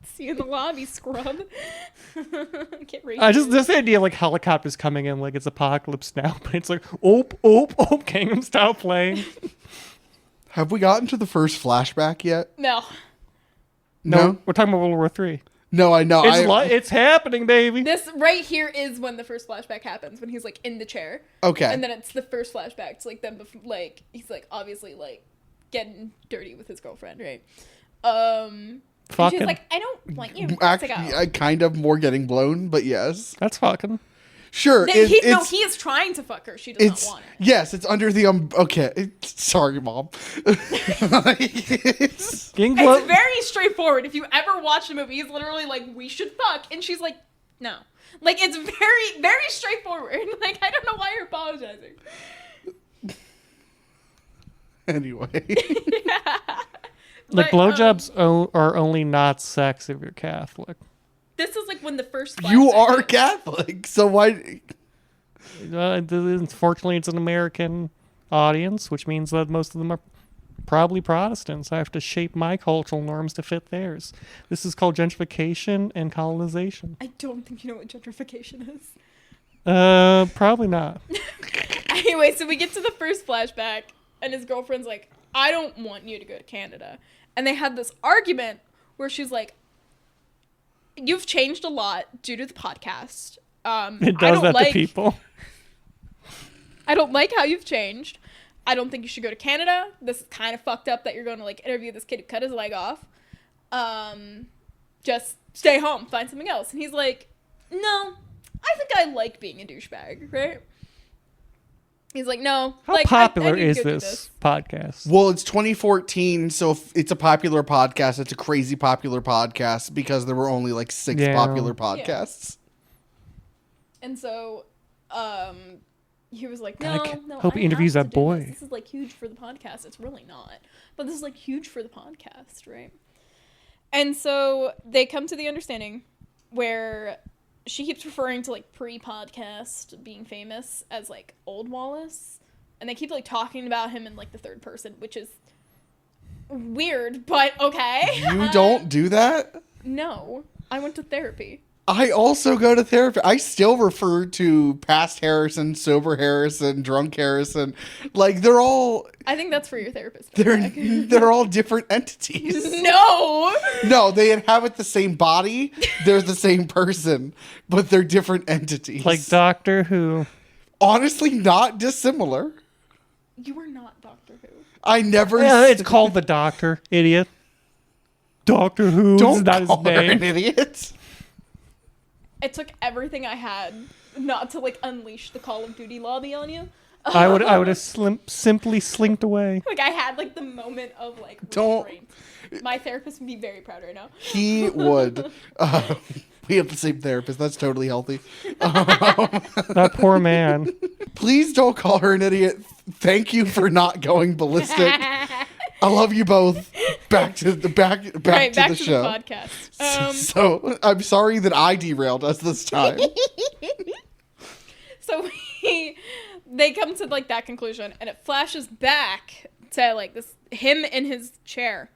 See you in the lobby, scrub. Get ready. Just the idea of like helicopters coming in like it's apocalypse now, but it's like oop, Gangnam Style playing. Have we gotten to the first flashback yet? No. No? We're talking about World War III. No, I know. It's happening, baby. This right here is when the first flashback happens, when he's like in the chair. Okay. And then it's the first flashback. It's like them, like he's like obviously like getting dirty with his girlfriend, right? And she's like, "I don't want you to go." I kind of more getting blown, but yes. That's fucking. Sure. He is trying to fuck her. She does not want it. Yes, it's under the okay. Sorry, Mom. It's very straightforward. If you ever watch the movie, he's literally like, "We should fuck," and she's like, "No." Like it's very, very straightforward. Like I don't know why you're apologizing. Anyway. Yeah. Like blowjobs are only not sex if you're Catholic. This is like when the first. You are Catholic, so why? Unfortunately, it's an American audience, which means that most of them are probably Protestants. I have to shape my cultural norms to fit theirs. This is called gentrification and colonization. I don't think you know what gentrification is. Probably not. Anyway, so we get to the first flashback, and his girlfriend's like, "I don't want you to go to Canada." And they had this argument where she's like, "You've changed a lot due to the podcast. It does that to people. I don't like how you've changed. I don't think you should go to Canada. This is kind of fucked up that you're going to like interview this kid who cut his leg off. Just stay home, find something else." And he's like, "No, I think I like being a douchebag, right?" He's like, "No." How popular is this podcast? Well, it's 2014, so if it's a popular podcast, it's a crazy popular podcast because there were only like 6 popular podcasts. Yeah. And so, he was like, I "No, hope he interviews that boy. This is like huge for the podcast." It's really not, but this is like huge for the podcast, right? And so they come to the understanding where she keeps referring to like pre-podcast being famous as like old Wallace, and they keep like talking about him in like the third person, which is weird, but okay. You don't do that? No, I went to therapy. I also go to therapy. I still refer to past Harrison, sober Harrison, drunk Harrison. Like they're all. I think that's for your therapist. They're all different entities. No, they inhabit the same body. They're the same person, but they're different entities. Like Doctor Who. Honestly, not dissimilar. You are not Doctor Who. I never. Yeah, it's called the Doctor, idiot. Doctor Who. Don't not his call her name. an idiot. It took everything I had not to like unleash the Call of Duty lobby on you. I would have simply slinked away. Like I had like the moment of like Don't. restraint. My therapist would be very proud right now. He would. We have the same therapist. That's totally healthy. That poor man. Please don't call her an idiot. Thank you for not going ballistic. I love you both. Back to the back to the show. The podcast. So I'm sorry that I derailed us this time. So they come to like that conclusion, and it flashes back to like him in his chair,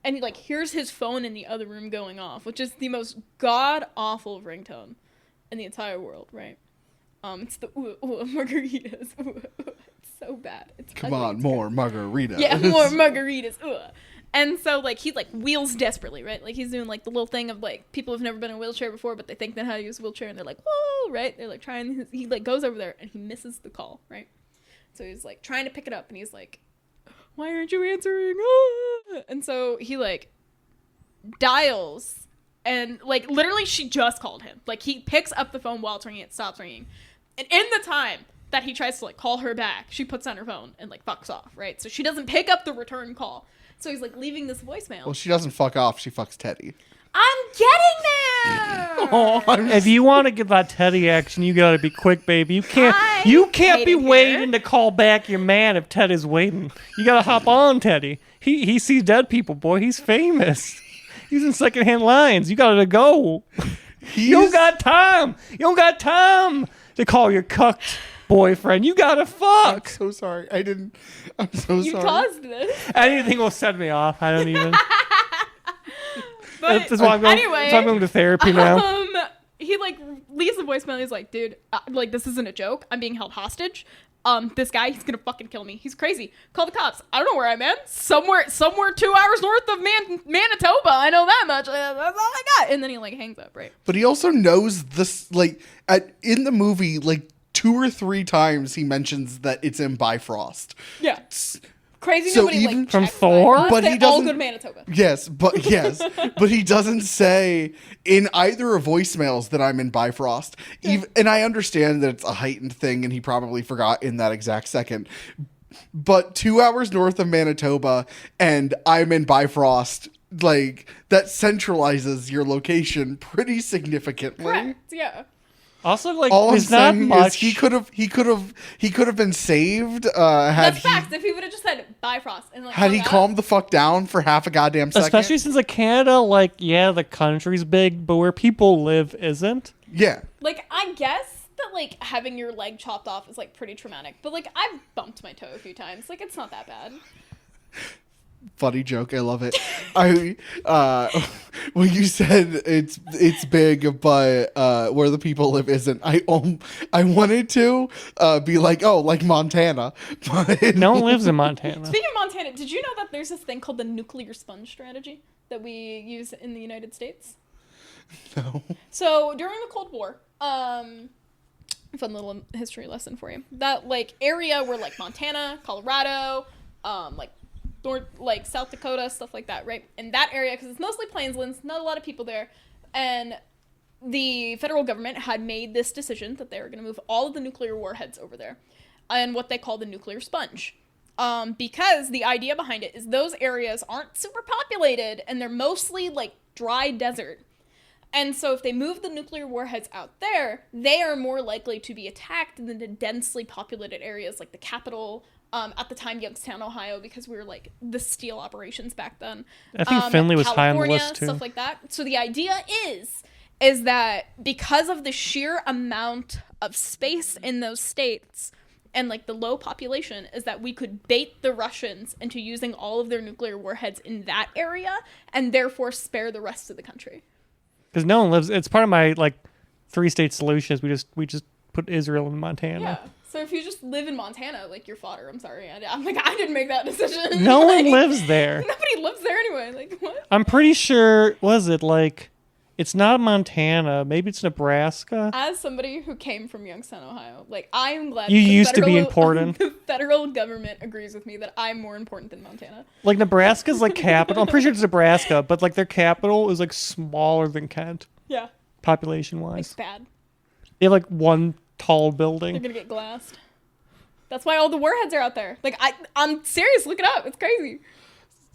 and he like hears his phone in the other room going off, which is the most god awful ringtone in the entire world, right? It's the margaritas. It's so bad. It's Come ugly. on, It's more margaritas. yeah, more margaritas. And so, like, he, like, wheels desperately, right? Like, he's doing, like, the little thing of, like, people who've never been in a wheelchair before, but they think they know how to use a wheelchair, and they're like, whoa, right? They're, like, trying. He, like, goes over there, and he misses the call, right? So he's, like, trying to pick it up, and he's like, why aren't you answering? And so he, like, dials, and, like, literally she just called him. Like, he picks up the phone while it's ringing, it stops ringing. And in the time that he tries to, like, call her back, she puts down her phone and, like, fucks off, right? So she doesn't pick up the return call. So he's, like, leaving this voicemail. Well, she doesn't fuck off. She fucks Teddy. I'm getting there! If you want to get that Teddy action, you gotta be quick, baby. You can't hate be it waiting here. to call back your man if Teddy's waiting. You gotta hop on, Teddy. He sees dead people, boy. He's famous. He's in secondhand lines. You gotta go. You don't got time. You don't got time to call your cucked boyfriend. You gotta I'm fuck. so sorry. I'm so You sorry. caused this. Anything will set me off. I don't even. But That's why I'm going, anyway, that's why I'm going to therapy now. He, like, leaves a voicemail. He's like, dude, like, this isn't a joke. I'm being held hostage. This guy, he's gonna fucking kill me. He's crazy. Call the cops. I don't know where I'm at. Somewhere 2 hours north of Manitoba. I know that much. That's all I got. And then he, like, hangs up, right? But he also knows this, like, in the movie, like, 2 or 3 times he mentions that it's in Bifrost. Yeah. Crazy. So Nobody, even like, from checks Thor? Bifrost. But They he all doesn't- go to Manitoba. Yes, but he doesn't say in either of voicemails that I'm in Bifrost. And I understand that it's a heightened thing, and he probably forgot in that exact second. But 2 hours north of Manitoba, and I'm in Bifrost, like, that centralizes your location pretty significantly. Correct. Yeah. Also, like, All I'm there's not saying much. is he could have been saved had That's he facts. If he would have just said Bifrost and, like, had he hung up. calmed the fuck down for half a goddamn second. Especially since, like, Canada, like, yeah, the country's big, but where people live isn't. Yeah. Like, I guess that, like, having your leg chopped off is, like, pretty traumatic. But, like, I've bumped my toe a few times. Like, it's not that bad. Funny joke, I love it. When you said it's big, but where the people live isn't. I wanted to be like, oh, like Montana, but No one lives in Montana. Speaking of Montana, did you know that there's this thing called the nuclear sponge strategy that we use in the United States? No. So during the Cold War, fun little history lesson for you. That, like, area where, like, Montana, Colorado, like, North, like, South Dakota, stuff like that, right? In that area, because it's mostly plainslands, not a lot of people there, and the federal government had made this decision that they were going to move all of the nuclear warheads over there, and what they call the nuclear sponge. Because the idea behind it is those areas aren't super populated, and they're mostly, like, dry desert. And so if they move the nuclear warheads out there, they are more likely to be attacked than the densely populated areas like the capital, at the time, Youngstown, Ohio, because we were, like, the steel operations back then. I think Finley was high on the California, list, too. stuff like that. So the idea is that because of the sheer amount of space in those states and, like, the low population, is that we could bait the Russians into using all of their nuclear warheads in that area and therefore spare the rest of the country. Because no one lives. It's part of my, like, 3-state solutions. We just put Israel in Montana. Yeah. So if you just live in Montana, like, you're fodder. I'm sorry. I'm like, I didn't make that decision. No Like, one lives there. Nobody lives there anyway. Like, what? I'm pretty sure. Was it like? It's not Montana. Maybe it's Nebraska. As somebody who came from Youngstown, Ohio, like, I am glad You the used to be federal- important. The federal government agrees with me that I'm more important than Montana. Like, Nebraska's like capital. I'm pretty sure it's Nebraska, but like their capital is like smaller than Kent, Yeah. population It's wise. bad. They have like one tall They're building. gonna get glassed. That's why all the warheads are out there. Like, I'm serious. Look it up. It's crazy.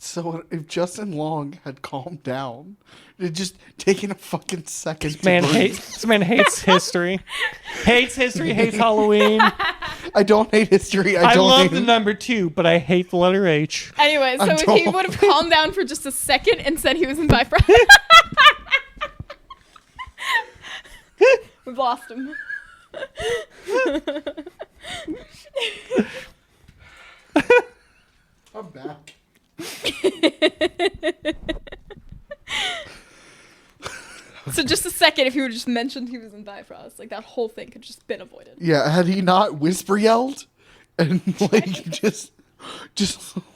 So if Justin Long had calmed down, it just taken a fucking second. This man hates history. Hates history. Hates Halloween. I don't hate history. I I don't love hate the number 2, but I hate the letter H. Anyway, so I if he don't. would have calmed down for just a second and said he was in Bifrost, we've lost him. I'm back. So just a second, if he would just mentioned he was in Bifrost, like that whole thing could just been avoided. Yeah, had he not whisper yelled and like just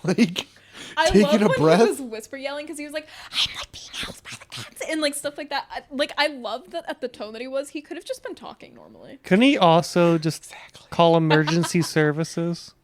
like I taking love a when breath. he was whisper yelling because he was like, "I'm like being housed by the cats," and like stuff like that. I love that at the tone that he was. He could have just been talking normally. Couldn't he also just call emergency services?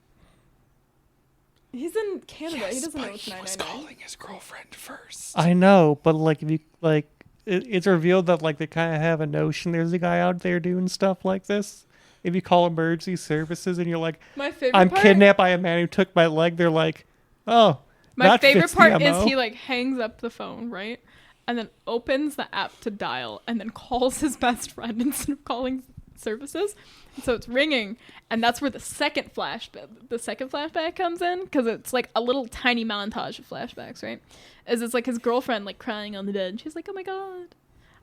He's in Canada. He doesn't know But it's he was 999. calling his girlfriend first. I know, but like if you like, it's revealed that like they kind of have a notion there's a guy out there doing stuff like this. If you call emergency services and you're like, My favorite I'm part, kidnapped by a man who took my leg, they're like, oh. My that favorite fits the part is MO. he like hangs up the phone, right? And then opens the app to dial and then calls his best friend instead of calling services. And so it's ringing, and that's where the second flashback comes in, because it's like a little tiny montage of flashbacks, right? As it's like his girlfriend like crying on the bed, and she's like, "Oh my god,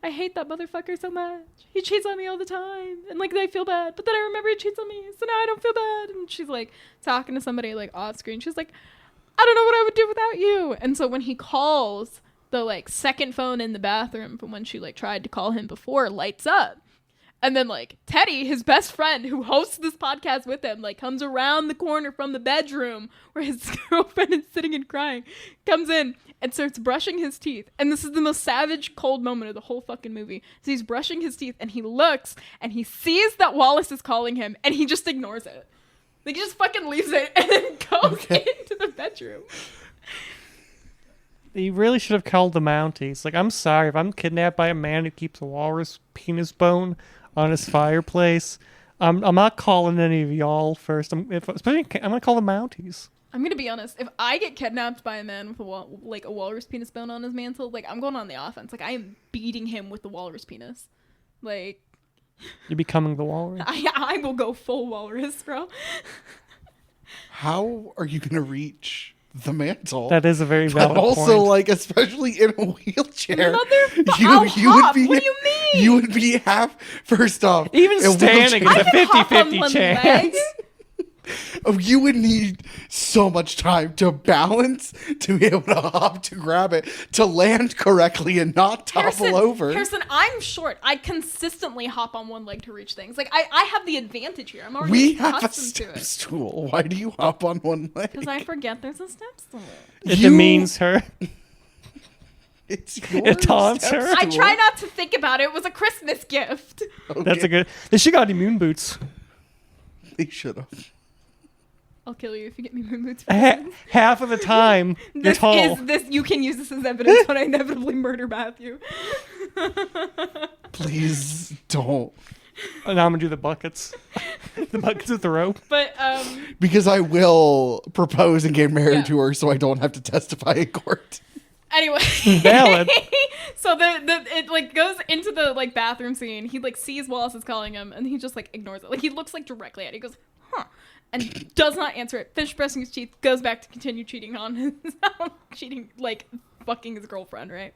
I hate that motherfucker so much. He cheats on me all the time, and like I feel bad, but then I remember he cheats on me, so now I don't feel bad." And she's like talking to somebody like off screen. She's like, "I don't know what I would do without you." And so when he calls, the like second phone in the bathroom from when she like tried to call him before lights up. And then like Teddy, his best friend who hosts this podcast with him, like comes around the corner from the bedroom where his girlfriend is sitting and crying, comes in and starts brushing his teeth. And this is the most savage, cold moment of the whole fucking movie. So he's brushing his teeth and he looks and he sees that Wallace is calling him and he just ignores it. Like he just fucking leaves it and then goes into the bedroom. He really should have called the Mounties. Like, I'm sorry, if I'm kidnapped by a man who keeps a walrus penis bone on his fireplace, I'm not calling any of y'all first. I'm gonna call the Mounties. I'm gonna be honest. If I get kidnapped by a man with a walrus penis bone on his mantle, like I'm going on the offense. Like I am beating him with the walrus penis. Like You're becoming the walrus. I will go full walrus, bro. How are you gonna reach the mantle? That is a very valid But also, point. like, especially in a wheelchair, I'll hop. What do you mean? You would be half. First off, Even a standing wheelchair- is a can hop on 50-50 one chance. leg. You would need so much time to balance, to be able to hop, to grab it, to land correctly, and not topple over. Harrison, I'm short. I consistently hop on one leg to reach things. Like I have the advantage here. I'm already We have a accustomed to step it. stool. Why do you hop on one leg? Because I forget there's a step stool. It You- demeans her. It's your It taunts step her. I stool. try not to think about it. It was a Christmas gift. That's a good. She got immune boots. They should have. I'll kill you if you get me moon boots. Half of the time, you're This tall. is this. You can use this as evidence when I inevitably murder Matthew. Please don't. And now I'm gonna do the buckets. The buckets with the rope. But Because I will propose and get married Yeah. to her so I don't have to testify in court. anyway, Valid. So it like goes into the like bathroom scene. He like sees Wallace is calling him, and he just like ignores it. Like he looks like directly at it. He goes, "Huh," and does not answer it. Finishes brushing his teeth. Goes back to continue cheating on his like fucking his girlfriend, right?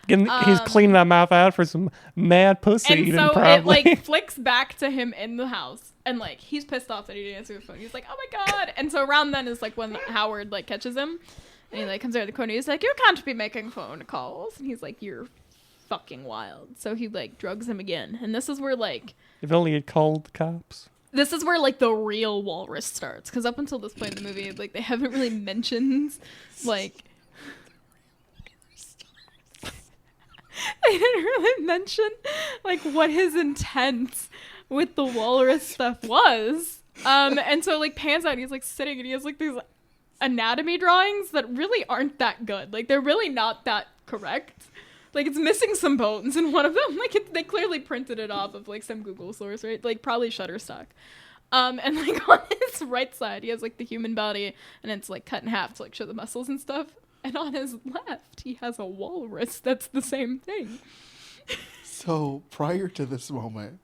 He's cleaning that mouth out for some mad pussy And eating, so probably. it like flicks back to him in the house, and like he's pissed off that he didn't answer the phone. He's like, "Oh my god!" And so around then is like when Howard like catches him, and he like comes out of the corner. He's like, "You can't be making phone calls," and he's like, "You're fucking wild." So he like drugs him again, and this is where like If only he'd called the cops. this is where like the real walrus starts, because up until this point in the movie, like they haven't really mentioned like. They didn't really mention like what his intent with the walrus stuff was. And so like pans out, he's like sitting and he has like these anatomy drawings that really aren't that good. Like they're really not that correct. Like it's missing some bones in one of them. Like they clearly printed it off of like some Google source, right? Like probably Shutterstock. And like on his right side, he has like the human body and it's like cut in half to like show the muscles and stuff. And on his left, he has a walrus that's the same thing. So prior to this moment,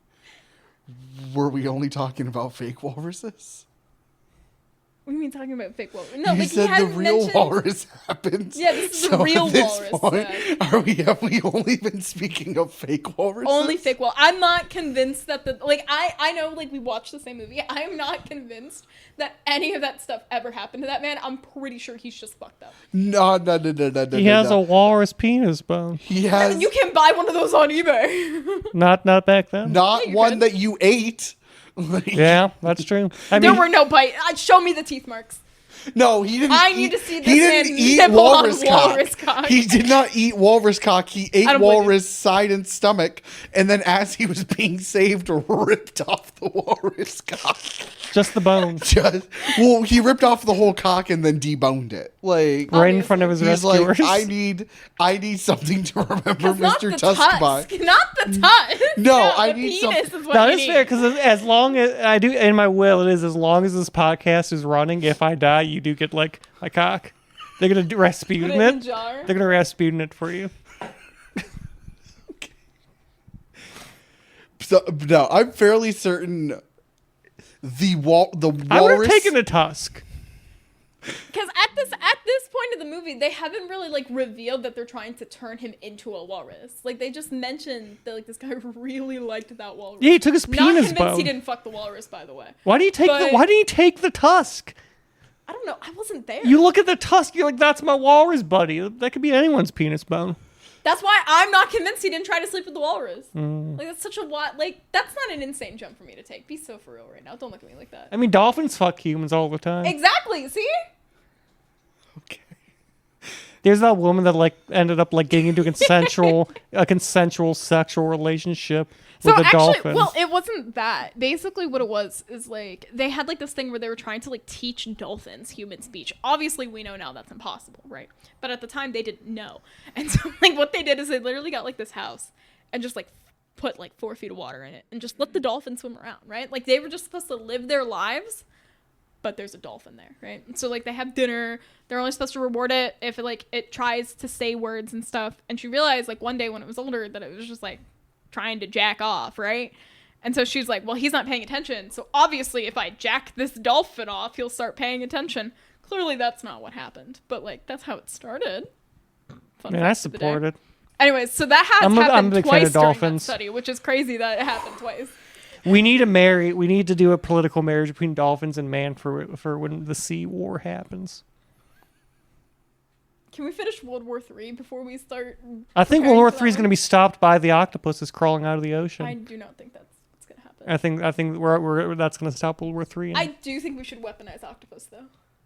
were we only talking about fake walruses? What do you mean talking about fake walrus? No, You like he said the hadn't real mentioned. walrus happens. Yeah, this is the So real at this walrus. point, then. have we only been speaking of fake walruses? Only fake walrus. I'm not convinced that I know like we watched the same movie. I am not convinced that any of that stuff ever happened to that man. I'm pretty sure he's just fucked up. No. He has a walrus penis bone. He has You can buy one of those on eBay. Not back then. not you one could. that you ate. Like, Yeah, that's true. I There mean, were no bite. Show me the teeth marks. No, he didn't. I need to see this He didn't man eat nibble on walrus walrus cock. cock. He did not eat walrus cock. He ate I don't believe walrus side and stomach, and then as he was being saved, ripped off the walrus cock. just the bone. He ripped off the whole cock and then deboned it. Like Right in front of his he's rescuers. like, I need something to remember Not Mr. the Tusk by. Not the tusk. No, the I need penis something- is what That you is need. fair, because as long as I do in my will, it is as long as this podcast is running. If I die, you do get like my cock. They're gonna Put Rasputin it in a it. jar. They're gonna Rasputin it for you. So, no, I'm fairly certain the walrus. I would have taken the tusk. Because at this point of the movie, they haven't really like revealed that they're trying to turn him into a walrus. Like they just mentioned that like this guy really liked that walrus. Yeah, he took his Not penis convinced bone. he didn't fuck the walrus, by the way. Why do you take But- Why do you take the tusk? I don't know. I wasn't there. You look at the tusk. You're like, that's my walrus buddy. That could be anyone's penis bone. That's why I'm not convinced he didn't try to sleep with the walrus. Mm. Like that's such a that's not an insane jump for me to take. Be so for real right now. Don't look at me like that. I mean, dolphins fuck humans all the time. Exactly. See? Okay. There's that woman that like ended up like getting into a consensual sexual relationship with a dolphin. well, it wasn't that. Basically, what it was is like they had like this thing where they were trying to like teach dolphins human speech. Obviously, we know now that's impossible, right? But at the time, they didn't know. And so, like, what they did is they literally got like this house and just like put like 4 feet of water in it and just let the dolphin swim around, right? Like they were just supposed to live their lives, but there's a dolphin there, right? And so like they have dinner. They're only supposed to reward it if it tries to say words and stuff. And she realized like one day when it was older that it was just like trying to jack off, right? And so she's like, well, he's not paying attention. So obviously if I jack this dolphin off, he'll start paying attention. Clearly that's not what happened, but like that's how it started. Fun Man, I fact of the day. support it. Anyways, so that has I'm a happened big fan twice of during that dolphins. study, which is crazy that it happened twice. We need to do a political marriage between dolphins and man for when the sea war happens. Can we finish World War III before we start? I think preparing World War for III is that going to be stopped by the octopuses crawling out of the ocean. I do not think that's what's gonna happen. I think that's going to stop World War III. I do think we should weaponize octopus, though.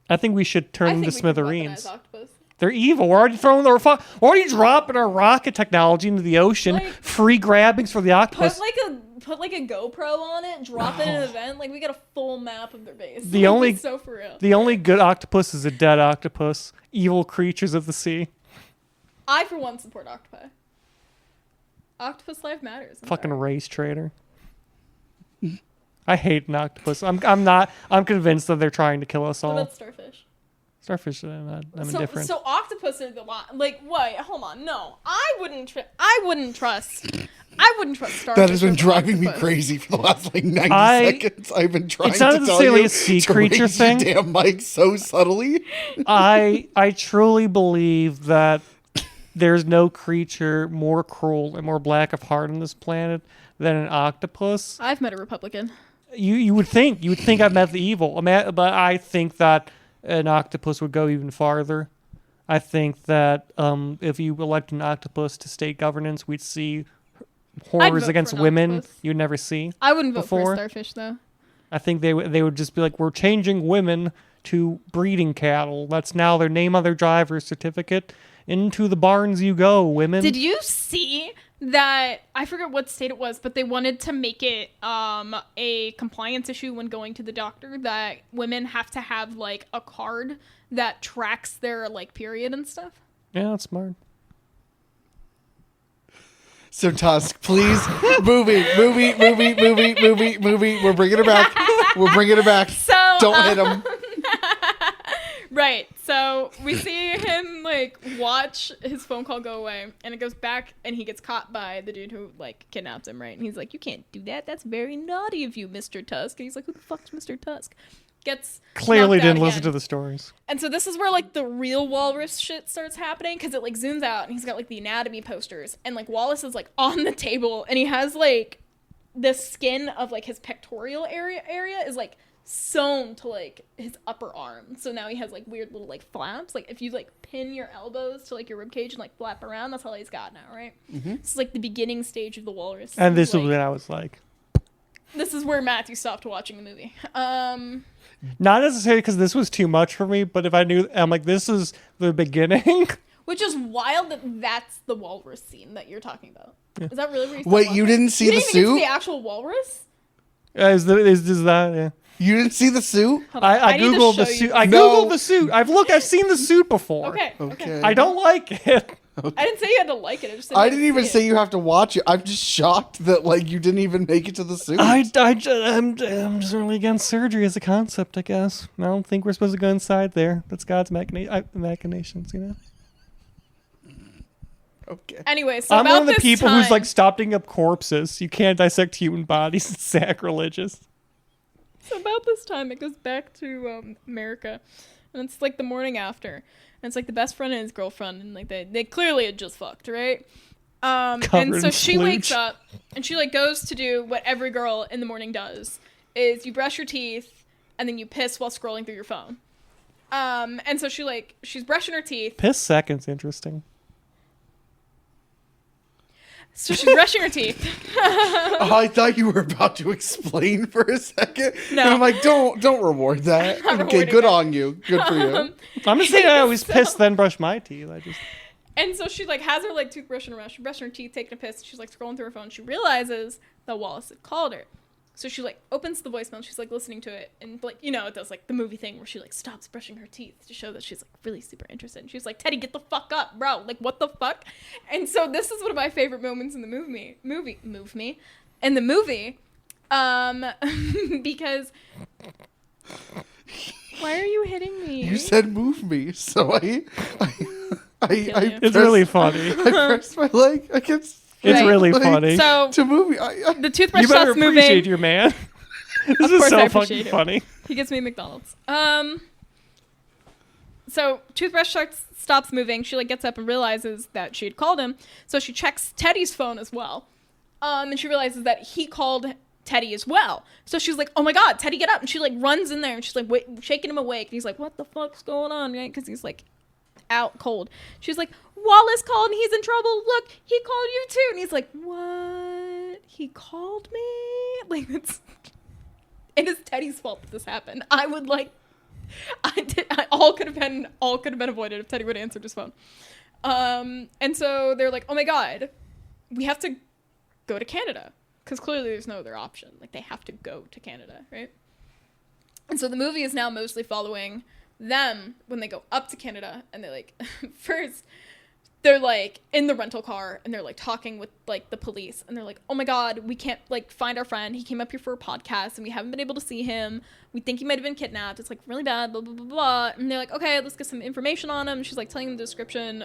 I think we should turn I them think to we could smithereens. weaponize octopus. They're evil. We're already throwing we're already dropping our rocket technology into the ocean. Like, Free grabbings for the octopus. Put like a GoPro on it, drop it in an event. Like we got a full map of their base. The Like, only- it's so for real. The only good octopus is a dead octopus. Evil creatures of the sea. I for one support octopi. Octopus life matters. I'm Fucking sorry. race traitor. I hate an octopus. I'm convinced that they're trying to kill us What all. about starfish? Starfish, I'm indifferent. So octopus are the lot. Like wait, hold on. No, I wouldn't trust starfish. That has been over driving me octopus. crazy for the last like 90 I- seconds. I've been trying It's not to tell necessarily you a sea to creature raise your thing. damn mic so subtly. I truly believe that there's no creature more cruel and more black of heart on this planet than an octopus. I've met a Republican. You would think I've met the evil, but I think that an octopus would go even farther. I think that if you elect an octopus to state governance, we'd see horrors vote against for an women octopus. you'd never see. I wouldn't vote for Before? a starfish though. I think they would just be like, we're changing women to breeding cattle. That's now their name on their driver's certificate. Into the barns you go, women. Did you see that? I forget what state it was, but they wanted to make it a compliance issue when going to the doctor that women have to have like a card that tracks their like period and stuff. Yeah, that's smart. So Tusk, please, movie. We're bringing it back. So Don't hit him. Right. So we see him like watch his phone call go away, and it goes back, and he gets caught by the dude who like kidnapped him. Right, and he's like, "You can't do that. That's very naughty of you, Mr. Tusk." And he's like, "Who the fuck's Mr. Tusk?" gets Clearly knocked out didn't listen again. to the stories. And so this is where like the real walrus shit starts happening, because it like zooms out and he's got like the anatomy posters, and like Wallace is like on the table and he has like the skin of like his pectoral area is like sewn to like his upper arm. So now he has like weird little like flaps. Like if you like pin your elbows to like your rib cage and like flap around, that's all he's got now, right? This is like the beginning stage of the walrus. And this like, was when I was like, this is where Matthew stopped watching the movie. not necessarily because this was too much for me, but if I knew, I'm like, this is the beginning. Which is wild that that's the walrus scene that you're talking about. Yeah. Is that really where you Wait, you didn't see the You didn't even get to suit? the actual walrus? Is that? Yeah. You didn't see the suit? Hold on, I need to googled the show you suit. this. I No. googled the suit. I've seen the suit before. Okay. I don't like it. I didn't say you had to like it. I just said I you didn't had to even see say it. you have to watch it. I'm just shocked that like you didn't even make it to the suit. I'm just really against surgery as a concept, I guess. I don't think we're supposed to go inside there. That's God's machinations, you know? Okay. Anyway, so I'm about one of the this people time, who's like stopping up corpses. You can't dissect human bodies. It's sacrilegious. So about this time, it goes back to America, and it's like the morning after, and it's like the best friend and his girlfriend, and like they clearly had just fucked, right? And Covered so in she wakes splooge. up, and she like goes to do what every girl in the morning does: is you brush your teeth, and then you piss while scrolling through your phone. And so she's brushing her teeth. Piss second's interesting. So she's brushing her teeth. Oh, I thought you were about to explain for a second. No. And I'm like, don't reward that. not Okay, rewarding good that. on you. Good for you. I'm just saying I always So- piss then brush my teeth. And so she like has her like toothbrush in her mouth. She's brushing her teeth, taking a piss. She's like scrolling through her phone. She realizes that Wallace had called her. So she like opens the voicemail. She's like listening to it, and like it does like the movie thing where she like stops brushing her teeth to show that she's like really super interested. And she's like, Teddy, get the fuck up, bro. Like what the fuck? And so this is one of my favorite moments in the movie. Because why are you hitting me? You said move me, so I you. It's really funny. I pressed my leg against. It's Right. really like, funny. So to move me. the toothbrush You better stops moving. appreciate your man. This is course I so appreciate fucking him. funny. He gets me McDonald's. So toothbrush stops moving. She like gets up and realizes that she had called him. So she checks Teddy's phone as well. And she realizes that he called Teddy as well. So she's like, oh my God, Teddy, get up. And she like runs in there and she's like shaking him awake. And he's like, what the fuck's going on? Right? Because he's like out cold. She's like, Wallace called and he's in trouble. Look, he called you too. And he's like, what? He called me? Like it is Teddy's fault that this happened. All could have been avoided if Teddy would have answered his phone. And so they're like, oh my God, we have to go to Canada. Because clearly there's no other option. Like they have to go to Canada, right? And so the movie is now mostly following them when they go up to Canada, and they like first they're like in the rental car and they're like talking with like the police, and they're like, oh my God, we can't like find our friend. He came up here for a podcast and we haven't been able to see him. We think he might have been kidnapped. It's like really bad, blah, blah, blah, blah. And they're like, okay, let's get some information on him. She's like telling them the description.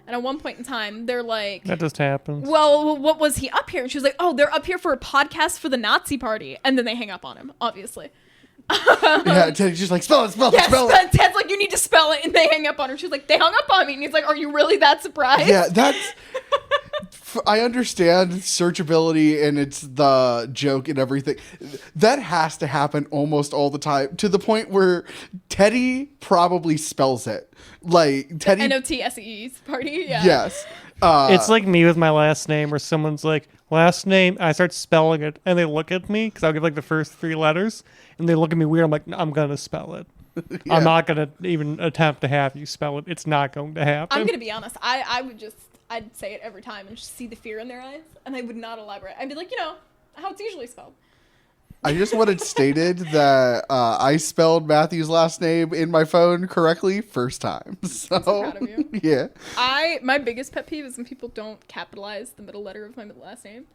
And at one point in time, they're like, That just happens. well, what was he up here? And she was like, oh, they're up here for a podcast for the Nazi party. And then they hang up on him, obviously. Yeah, Teddy's just like, spell it. Yes, Ted's like, you need to spell it, and they hang up on her. She's like, they hung up on me, and he's like, are you really that surprised? Yeah, that's. I understand searchability and it's the joke and everything. That has to happen almost all the time, to the point where Teddy probably spells it. Like Teddy. NOTSE's party. Yeah. Yes. It's like me with my last name, where someone's like, last name, I start spelling it, and they look at me, because I'll give like the first 3 letters, and they look at me weird. I'm like, I'm going to spell it. Yeah. I'm not going to even attempt to have you spell it. It's not going to happen. I'm gonna be honest. I'd say it every time and just see the fear in their eyes, and I would not elaborate. I'd be like, how it's usually spelled. I just want it stated that I spelled Matthew's last name in my phone correctly first time. So I'm so proud of you. Yeah. My biggest pet peeve is when people don't capitalize the middle letter of my last name.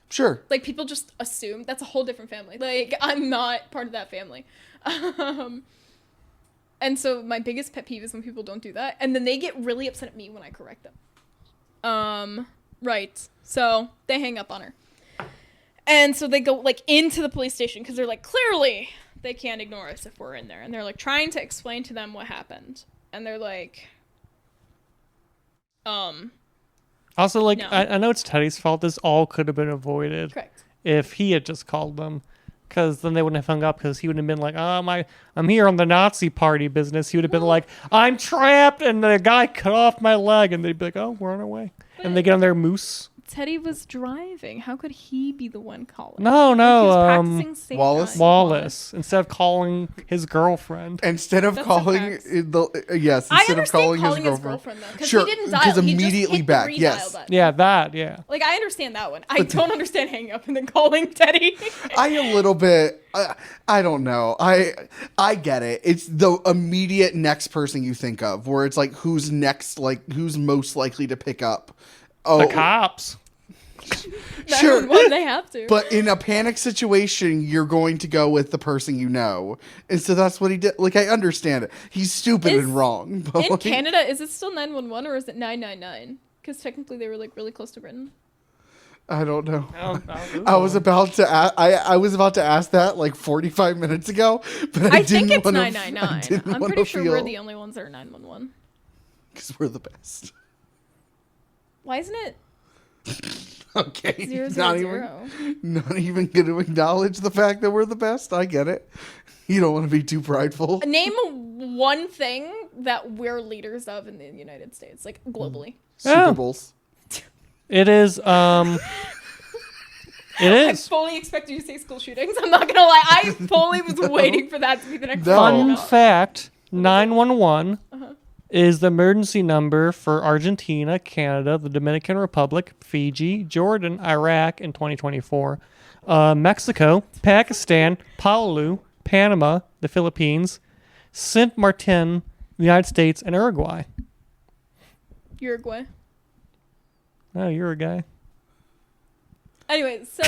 Sure. Like, people just assume that's a whole different family. Like, I'm not part of that family. And so my biggest pet peeve is when people don't do that, and then they get really upset at me when I correct them. Right. So they hang up on her. And so they go, like, into the police station, because they're like, clearly they can't ignore us if we're in there. And they're like trying to explain to them what happened. And they're like, Also, like, No. I know it's Teddy's fault. This all could have been avoided correct. if he had just called them. Because then they wouldn't have hung up, because he would have been like, I'm here on the Nazi party business. He would have been like, I'm trapped, and the guy cut off my leg. And they'd be like, oh, we're on our way. And they get on their moose. Teddy was driving. How could he be the one calling? No, He was practicing safe Wallace? driving. Wallace, instead of calling his girlfriend. Instead of That's calling facts. yes, I instead of understand calling his girlfriend. though, because Sure, he didn't dial. because He immediately just hit back, the redial yes. button. Yeah, that, yeah. Like, I understand that one. I don't understand hanging up and then calling Teddy. I a little bit. I don't know. I get it. It's the immediate next person you think of, where it's like who's next, like who's most likely to pick up. Oh, The cops. sure. 911, they have to. But in a panic situation, you're going to go with the person you know, and so that's what he did. Like I understand it. He's stupid Is- and wrong. But in like, Canada, is it still 911 or is it 999? Because technically they were like really close to Britain. I don't know. I I was about to. I was about to ask that like 45 minutes ago, but I, I didn't think it's wanna, 999. I'm pretty sure we're the only ones that are 911. because we're the best. Why isn't it Okay, 000? not even going to acknowledge the fact that we're the best. I get it. You don't want to be too prideful. Name one thing that we're leaders of in the United States, like globally. Yeah. Super Bowls. It is, it I is. fully expected you to say school shootings. I'm not gonna lie. I fully was waiting for that to be the next No. one. Fun fact, 911 Uh-huh. is the emergency number for Argentina, Canada, the Dominican Republic, Fiji, Jordan, Iraq in 2024, Mexico, Pakistan, Palau, Panama, the Philippines, Saint Martin, the United States, and Uruguay. Uruguay. Oh, you're a guy. Anyway, so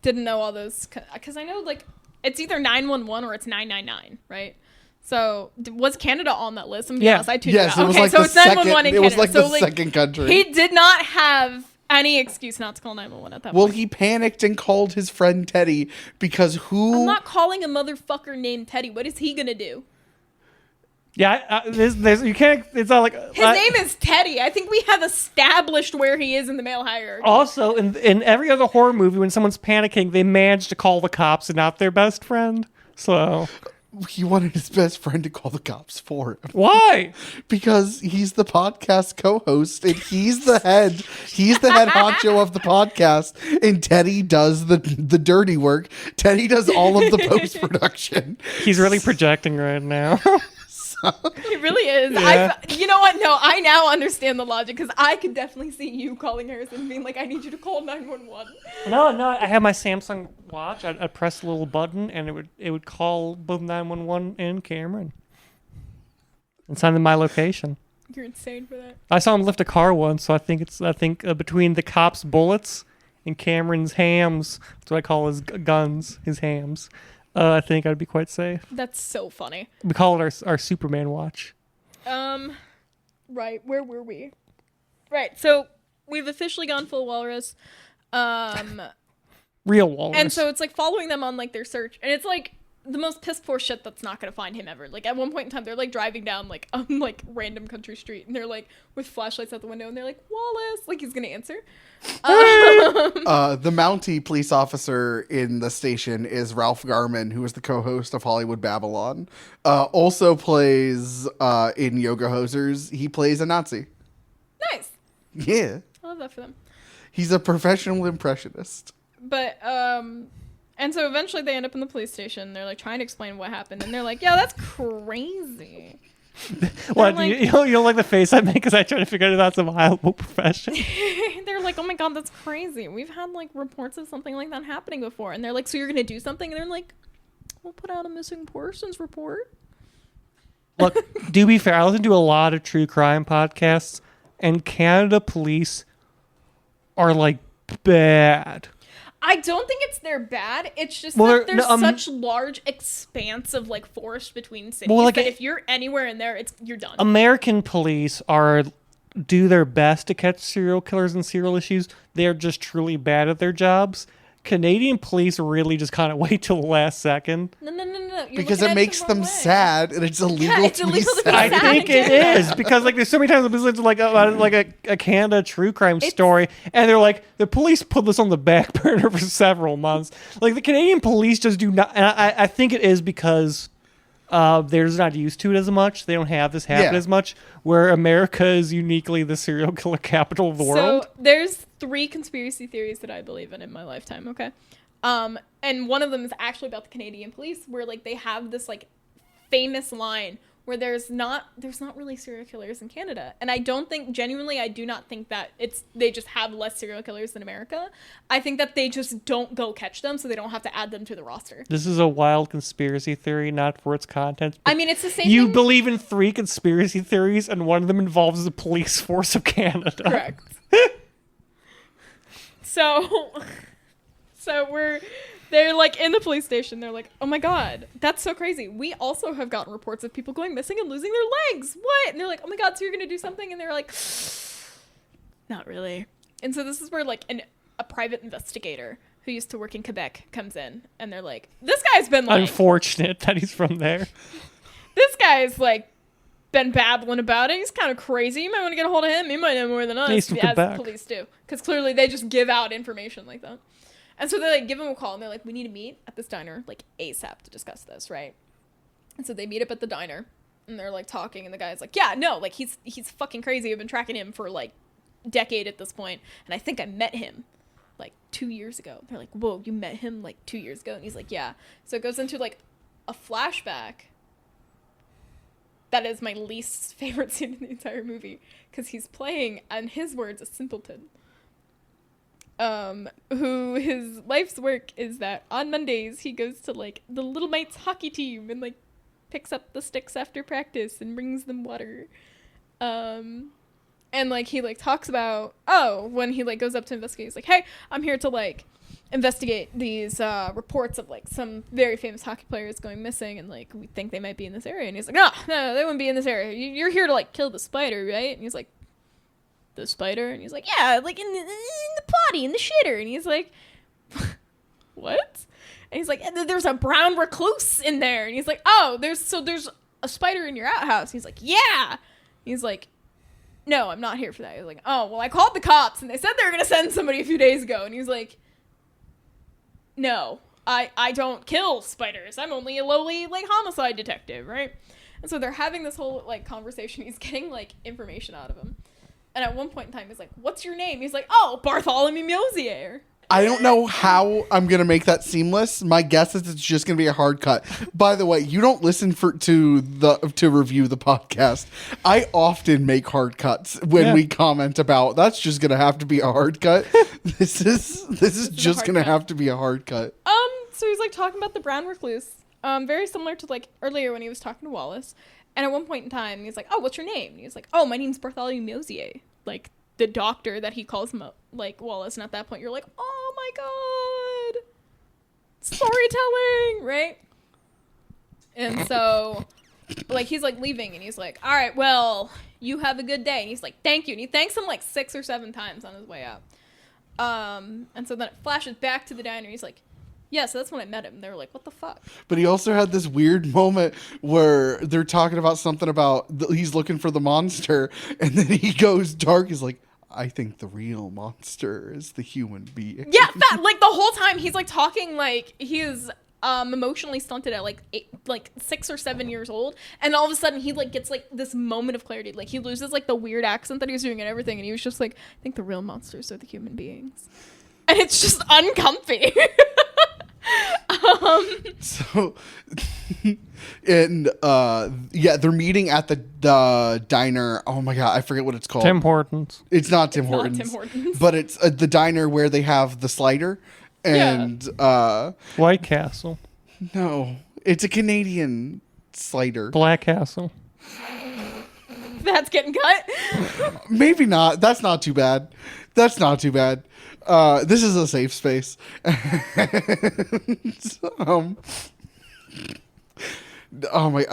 didn't know all those because I know like it's either 911 or it's 999, right? So was Canada on that list? Somebody Yeah. else. I tuned Yes, it out. it was Okay, like so the it's 911 in second. It was Canada. like So the second country. he did not have any excuse not to call 911 at that Well, point. he panicked and called his friend Teddy because who? I'm not calling a motherfucker named Teddy. What is he gonna do? Yeah, there's you can't. It's not like His name is Teddy. I think we have established where he is in the male hierarchy. Also, in every other horror movie, when someone's panicking, they manage to call the cops and not their best friend. So He wanted his best friend to call the cops for him why? because he's the podcast co-host and he's the head. He's the head honcho of the podcast, and Teddy does the dirty work. Teddy does all of the post production. He's really projecting right now. He really is. Yeah. You know what? No, I now understand the logic because I could definitely see you calling Harrison and being like, I need you to call 911. No, I have my Samsung watch. I'd press a little button and it would call both 911 and Cameron and send them my location. You're insane for that. I saw him lift a car once, so I think between the cops' bullets and Cameron's hams, that's what I call his guns, his hams. I think I'd be quite safe. That's so funny. We call it our Superman watch. Right. Where were we? Right. So we've officially gone full walrus. Real walrus. And so it's like following them on like their search, and it's like the most piss poor shit that's not gonna find him ever. Like at one point in time, they're like driving down like random country street, and they're like with flashlights out the window, and they're like Wallace, like he's gonna answer. The Mountie police officer in the station is Ralph Garman, who is the co-host of Hollywood Babylon. Also plays in Yoga Hosers. He plays a Nazi. Nice. Yeah, I love that for them. he's a professional impressionist. But and so eventually they end up in the police station. They're like trying to explain what happened, and they're like, "Yeah, that's crazy." what? like- You don't like the face I make because I try to figure out if that's a viable profession? They're like, "Oh my god, that's crazy. We've had like reports of something like that happening before." And they're like, "So you're gonna do something?" And they're like, "We'll put out a missing persons report." Look, to be fair, I listen to a lot of true crime podcasts, and Canada police are like bad. I don't think it's they're bad. It's just Well, that there's no, such large expanse of like forest between cities Well, like, that if you're anywhere in there, you're done. American police do their best to catch serial killers and serial issues. They're just truly bad at their jobs. Canadian police really just kind of wait till the last second. No. You're Because looking it at makes the them wrong way. sad, and it's illegal it's to be illegal to be sad. I think it is because like there's so many times I've listened to like a Canada true crime story, and they're like the police put this on the back burner for several months. Like the Canadian police just do not. And I think it is because they're just not used to it as much. They don't have this happen as much. Where America is uniquely the serial killer capital of the world. So there's 3 conspiracy theories that I believe in my lifetime. Okay. And one of them is actually about the Canadian police, where like they have this like famous line where there's not really serial killers in Canada, and I do not think that they just have less serial killers than America. I think that they just don't go catch them, so they don't have to add them to the roster. This is a wild conspiracy theory, not for its content. I mean, it's the same. You thing. believe in 3 conspiracy theories, and one of them involves the police force of Canada. Correct. So they're like in the police station. They're like, oh my God, that's so crazy. We also have gotten reports of people going missing and losing their legs. What? And they're like, oh my God, so you're going to do something? And they're like, not really. And so this is where like a private investigator who used to work in Quebec comes in, and they're like, this guy's been like, Unfortunate that he's from there. this guy's like been babbling about it. He's kind of crazy. You might want to get a hold of him. He might know more than us. He's from as Quebec. Police do. Because clearly they just give out information like that. And so they like give him a call, and they're like, we need to meet at this diner like ASAP to discuss this, right? And so they meet up at the diner, and they're like talking, and the guy's like, yeah, no, like he's fucking crazy. I've been tracking him for like a decade at this point, and I think I met him like 2 years ago. They're like, whoa, you met him like 2 years ago? And he's like, yeah. So it goes into like a flashback. That is my least favorite scene in the entire movie, because he's playing, in his words, a simpleton. Who his life's work is that on Mondays he goes to like the Little Mites hockey team and like picks up the sticks after practice and brings them water. And like he like talks about when he like goes up to investigate, he's like, hey, I'm here to like investigate these reports of like some very famous hockey players going missing, and like we think they might be in this area. And he's like, no, they wouldn't be in this area. You're here to like kill the spider, right? And he's like, the spider? And he's like, yeah, like in the potty, in the shitter. And he's like, what? And he's like, there's a brown recluse in there. And he's like, oh, there's a spider in your outhouse. He's like, yeah. He's like, no, I'm not here for that. He's like, oh, well, I called the cops and they said they were gonna send somebody a few days ago. And he's like, no, I don't kill spiders. I'm only a lowly like homicide detective, right? And so they're having this whole like conversation. He's getting like information out of him. And at one point in time, he's like, what's your name? He's like, oh, Bartholomew Mosier. I don't know how I'm going to make that seamless. My guess is it's just going to be a hard cut. By the way, you don't listen to review the podcast. I often make hard cuts when we comment about that's just going to have to be a hard cut. This is just going to have to be a hard cut. So he's like talking about the brown recluse. Very similar to like earlier when he was talking to Wallace. And at one point in time, he's like, oh, what's your name? And he's like, oh, my name's Bartholomew Mosier. Like, the doctor that he calls him, like, Wallace. And at that point, you're like, oh, my God. Storytelling, right? And so, like, he's, like, leaving. And he's like, all right, well, you have a good day. And he's like, thank you. And he thanks him, like, 6 or 7 times on his way out. And so then it flashes back to the diner. He's like, yeah, so that's when I met him. They were like, what the fuck? But he also had this weird moment where they're talking about something about he's looking for the monster, and then he goes dark. He's like, I think the real monster is the human being. Yeah, like the whole time he's like talking like he is emotionally stunted at like 6 or 7 years old, and all of a sudden he like gets like this moment of clarity. Like he loses like the weird accent that he was doing and everything, and he was just like, I think the real monsters are the human beings. And it's just uncomfy. So, and they're meeting at the diner. Oh my God, I forget what it's called. Tim Hortons. It's not Tim Hortons, but it's the diner where they have the slider and White Castle. No, it's a Canadian slider. Black Castle. That's getting cut. Maybe not. That's not too bad. This is a safe space. I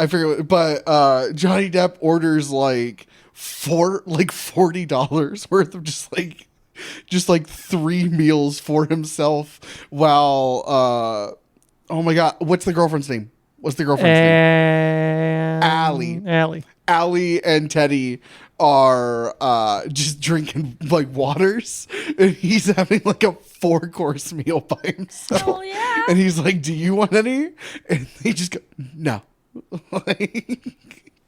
forget. But Johnny Depp orders like $40 worth of just like just like 3 meals for himself while oh my god, what's the girlfriend's name? Allie. Allie and Teddy are just drinking like waters, and he's having like a 4-course meal by himself. Oh yeah. And he's like, "Do you want any?" And they just go, "No."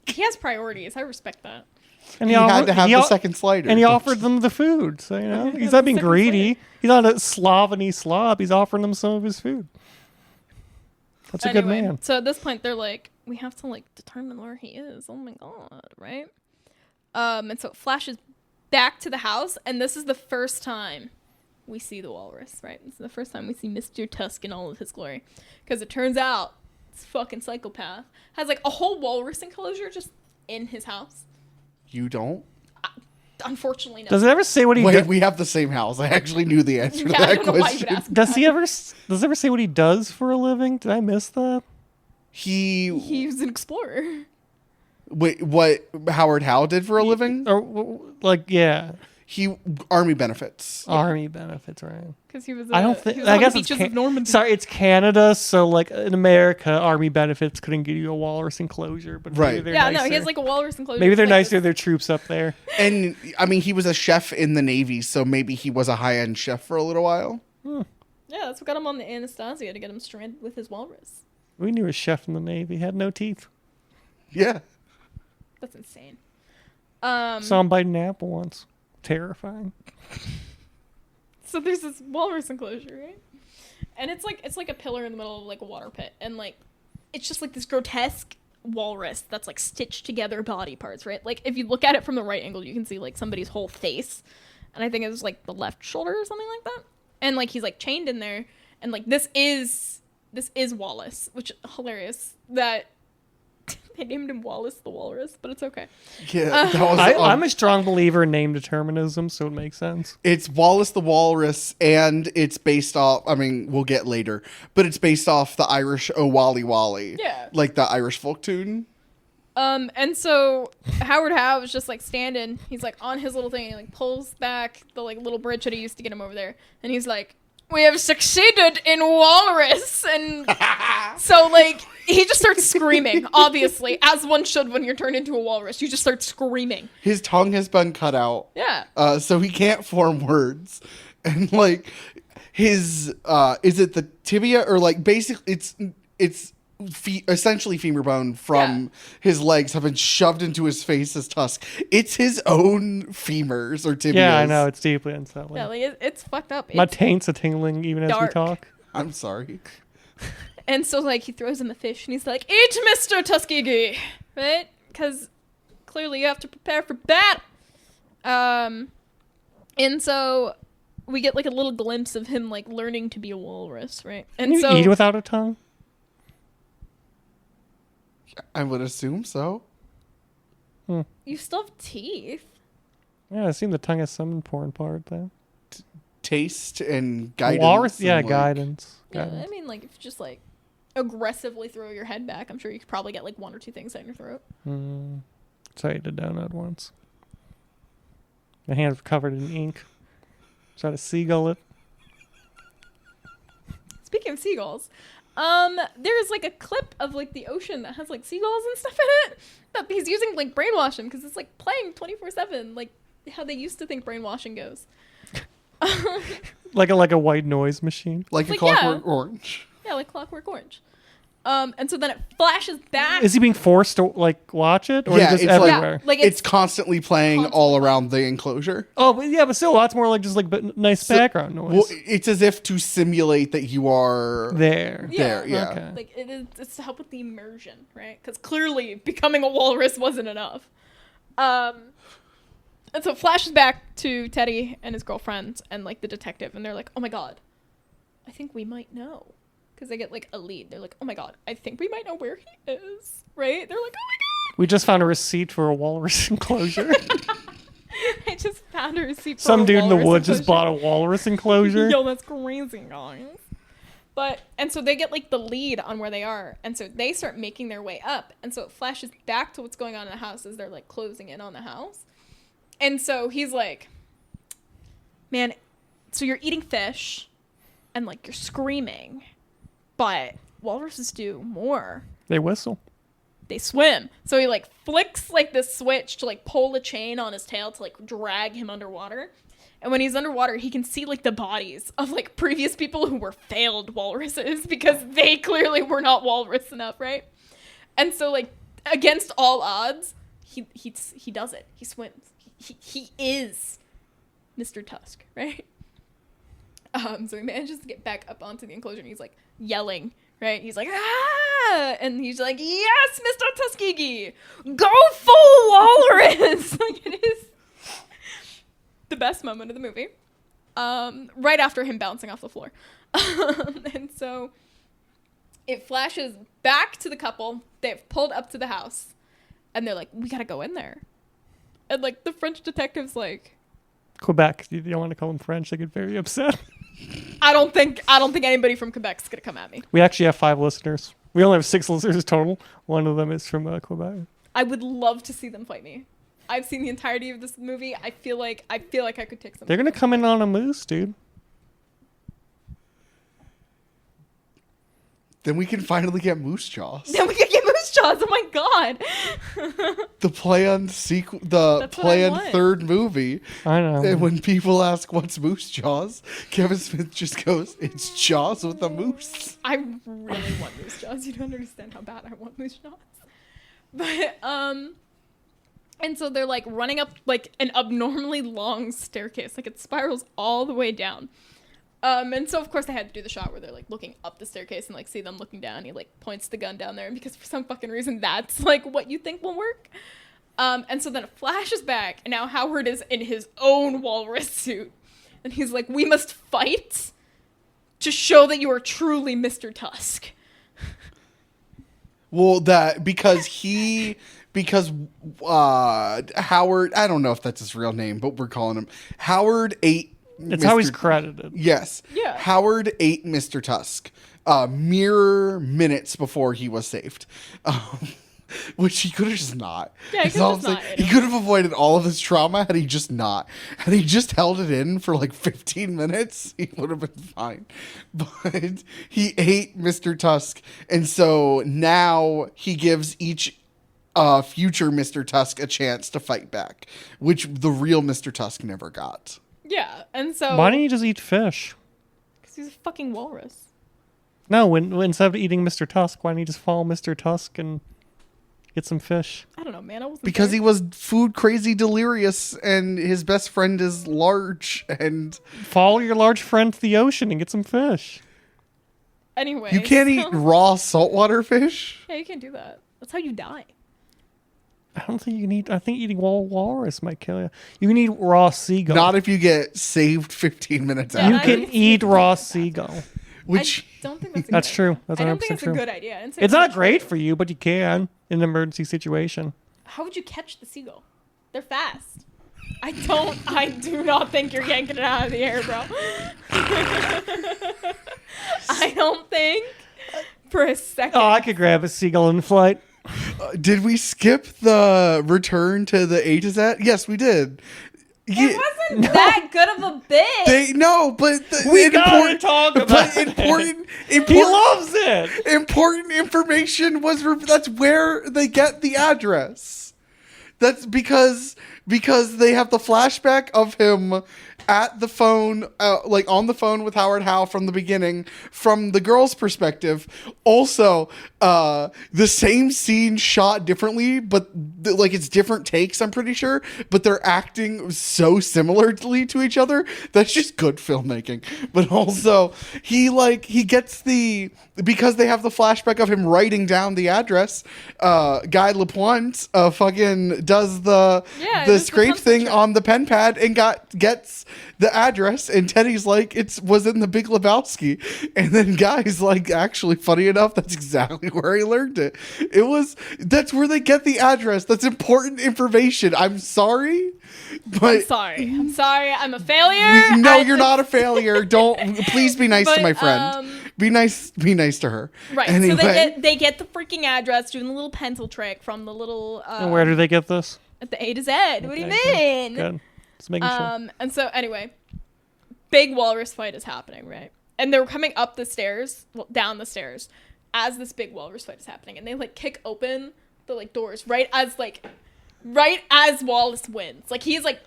He has priorities. I respect that. And he had to have the second slider. And he offered them the food. So, he's not being greedy. He's not a slovenly slob. He's offering them some of his food. That's a good man. So at this point, they're like, we have to like determine where he is. Oh my god, right? And so it flashes back to the house, and this is the first time we see the walrus, right? This is the first time we see Mr. Tusk in all of his glory. Because it turns out this fucking psychopath has like a whole walrus enclosure just in his house. You don't? Unfortunately, no. Does it ever say what he Wait, does? we have the same house. I actually knew the answer to I that don't know why you would question. ask Does it ever say what he does for a living? Did I miss that? He's an explorer. Wait, what Howard Howe did for a living? Or, like, yeah. He Army benefits. Army benefits, right? Because he was. I don't think. He was I on guess the it's beaches of Normandy. sorry, it's Canada, so like in America, Army benefits couldn't give you a walrus enclosure, but maybe Right. they're Yeah, nicer. no, he has like a walrus enclosure. Maybe they're like nicer to this. their troops up there. And I mean, he was a chef in the Navy, so maybe he was a high-end chef for a little while. Yeah, that's what got him on the Anastasia to get him stranded with his walrus. We knew a chef in the Navy had no teeth. Yeah. That's insane. Saw him bite an apple once. Terrifying. So there's this walrus enclosure, right? And it's like a pillar in the middle of like a water pit, and like it's just like this grotesque walrus that's like stitched together body parts, right? Like if you look at it from the right angle, you can see like somebody's whole face, and I think it was like the left shoulder or something like that. And like he's like chained in there, and like this is Wallace, which is hilarious that they named him Wallace the Walrus, but it's okay. Yeah, that was, I'm a strong believer in name determinism, so it makes sense. It's Wallace the Walrus, and it's based off, I mean, we'll get later, but it's based off the Irish O Wally Wally. Yeah. Like the Irish folk tune. And so Howard Howe was just like standing, he's like on his little thing, he like pulls back the like little bridge that he used to get him over there, and he's like, "We have succeeded in walrus," and so like he just starts screaming, obviously, as one should when you're turned into a walrus. You just start screaming. His tongue has been cut out. Yeah. So he can't form words. And like his is it the tibia, or like basically it's essentially femur bone from his legs have been shoved into his face as Tusk. It's his own femurs or tibias. Yeah, I know. It's deeply unsettling. Yeah, like it's fucked up. My It's taints are tingling even as we dark. talk. I'm sorry. And so, like, he throws him a fish, and he's like, "Eat, Mr. Tuskegee!" Right? Because clearly you have to prepare for battle. And so we get, like, a little glimpse of him, like, learning to be a walrus, right? And Can you so eat without a tongue? I would assume so. you still have teeth. Yeah, I assume the tongue has some important part there. Taste and guidance. Walrus, yeah, and, like, guidance. Yeah, Guidance. I mean, like, if you just, like, aggressively throw your head back, I'm sure you could probably get, like, 1 or 2 things down your throat. So I ate a donut once. My hands were covered in ink. Tried to seagull it. Speaking of seagulls, there's like a clip of like the ocean that has like seagulls and stuff in it that he's using to, like, brainwash him, because it's like playing 24/7, like how they used to think brainwashing goes. Like a white noise machine. Like a Like, Clockwork yeah. Orange. Yeah, like Clockwork Orange. And so then it flashes back. Is he being forced to like watch it, or Yeah, just it's like- everywhere? like It's constantly playing constantly all around the enclosure. Oh, but still, lots more like just like nice So- background noise. Well, it's as if to simulate that you are there. there. Yeah. Okay. like it's to help with the immersion, right? Because clearly becoming a walrus wasn't enough. And so it flashes back to Teddy and his girlfriend and like the detective, and they're like, "Oh my god, I think we might know," because they get like a lead. They're like, "Oh my god, I think we might know where he is." Right? They're like, "Oh We just found a receipt for a walrus enclosure. my god, I just found a receipt." For Some a dude in the walrus woods just enclosure." bought a walrus enclosure. Yo, that's crazy, guys. And so they get like the lead on where they are, and so they start making their way up, and so it flashes back to what's going on in the house as they're like closing in on the house. And so he's like, man, so you're eating fish and like you're screaming, but walruses do more. They whistle. They swim. So he like flicks like this switch to like pull a chain on his tail to like drag him underwater. And when he's underwater, he can see like the bodies of like previous people who were failed walruses because they clearly were not walrus enough, right? And so like against all odds, he does it. He swims. He is Mr. Tusk, right? So he manages to get back up onto the enclosure and he's like yelling, right? He's like, ah! And he's like, yes, Mr. Tuskegee! Go full walrus! Like, it is the best moment of the movie. Right after him bouncing off the floor. And so it flashes back to the couple. They've pulled up to the house. And they're like, we gotta go in there. And, like, the French detective's like... Quebec. You don't want to call them French. They get very upset. I don't think anybody from Quebec's gonna come at me. We actually have 5 listeners. We only have 6 listeners total. One of them is from Quebec. I would love to see them fight me. I've seen the entirety of this movie. I feel like I could take some. They're gonna come in on a moose, dude. Then we can finally get Moose Jaws. Then we can get Moose Jaws. Oh my god. The planned sequel, the That's what I planned want. third movie. I know. And when people ask what's Moose Jaws, Kevin Smith just goes, "It's Jaws with a moose." I really want Moose Jaws. You don't understand how bad I want Moose Jaws. But and so they're like running up like an abnormally long staircase, like it spirals all the way down. And so of course they had to do the shot where they're like looking up the staircase and like see them looking down. He like points the gun down there, and because for some fucking reason that's like what you think will work. And so then it flashes back, and now Howard is in his own walrus suit, and he's like, "We must fight to show that you are truly Mr. Tusk." Well, because Howard, I don't know if that's his real name, but we're calling him Howard ate. It's how he's credited. Yes. Yeah. Howard ate Mr. Tusk mere minutes before he was saved. Which he could have just not. Yeah, he That's all could I'm have just saying. not. He could have avoided all of his trauma had he just not. Had he just held it in for like 15 minutes, he would have been fine. But he ate Mr. Tusk. And so now he gives each future Mr. Tusk a chance to fight back, which the real Mr. Tusk never got. Yeah, and so Why don't you just eat fish? because he's a fucking walrus. No, when instead of eating Mr. Tusk, why don't you just follow Mr. Tusk and get some fish? I don't know, man. I wasn't Because there. he was food crazy delirious and his best friend is large and Follow your large friend to the ocean and get some fish. Anyway, you can't eat so- raw saltwater fish. Yeah, you can't do that. That's how you die. I don't think you can eat. I think eating walrus might kill you. You can eat raw seagull. Not if you get saved 15 minutes Yeah, you after. can eat raw seagull. Which I don't think that's a That's good true. That's I don't 100% think it's true. a good idea. I didn't say It's not good. great for you, but you can in an emergency situation. How would you catch the seagull? They're fast. I do not think you're yanking it out of the air, bro. I don't think for a second. Oh, I could grab a seagull in flight. did we skip the return to the A to Z? Yes, we did. It wasn't that good of a bit. We gotta talk about it. He loves it. Important information was that's where they get the address. That's because they have the flashback of him at the phone, like on the phone with Howard Howe from the beginning, from the girl's perspective. Also, the same scene shot differently, but like it's different takes, I'm pretty sure, but they're acting so similarly to each other. That's just good filmmaking. But also, he gets because they have the flashback of him writing down the address, Guy Lapointe fucking does the scrape pencil thing trick. on the pen pad and gets the address, and Teddy's like, it was in the Big Lebowski, and then Guy's like, actually, funny enough, that's exactly where he learned it. That's where they get the address. That's important information. I'm sorry, but I'm sorry. I'm a failure. no, you're not a failure. Don't please be nice to But, my friend. Be nice to her. Right. Anyway. So they get the freaking address, doing the little pencil trick from the little And where do they get this? at the A to Z. What do you Okay, mean? Good. Just making sure. And so anyway, big walrus fight is happening, right? And they're coming up the stairs, well, down the stairs, as this big walrus fight is happening, and they like kick open the like doors right as Wallace wins. Like he's like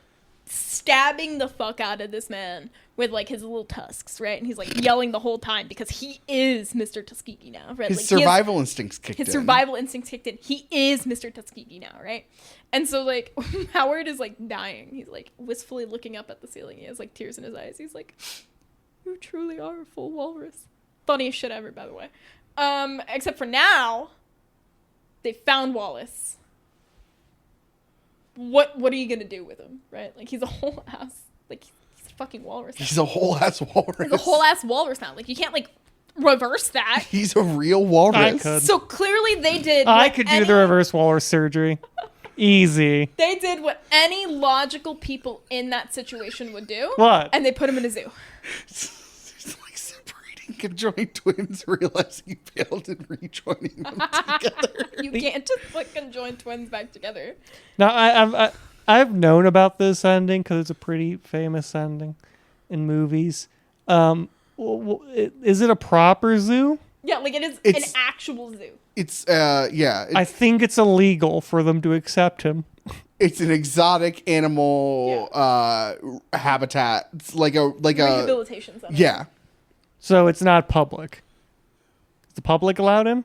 stabbing the fuck out of this man with like his little tusks, right? And he's like yelling the whole time because he is Mr. Tuskegee now, right? His like, survival instincts kicked in. His survival instincts kicked in. He is Mr. Tuskegee now, right? And so like Howard is like dying. He's like wistfully looking up at the ceiling. He has like tears in his eyes. He's like, "You truly are a full walrus." Funniest shit ever, by the way. Except for now, they found Wallace. What are you gonna do with him, right? Like he's a whole ass, like he's a fucking walrus now. He's a whole ass walrus. He's a whole ass walrus now. Like you can't like reverse that. He's a real walrus. I could. So clearly they did. I could do the reverse walrus surgery. Easy. They did what any logical people in that situation would do. What? And they put him in a zoo. It's like separating conjoined twins, realizing you failed in rejoining them together. You can't just put conjoined twins back together. Now, I've known about this ending because it's a pretty famous ending in movies. Is it a proper zoo? Yeah, like it is It's- an actual zoo. It's yeah. I think it's illegal for them to accept him. It's an exotic animal habitat. It's like a Rehabilitation center. yeah. So it's not public. Is the public allowed in?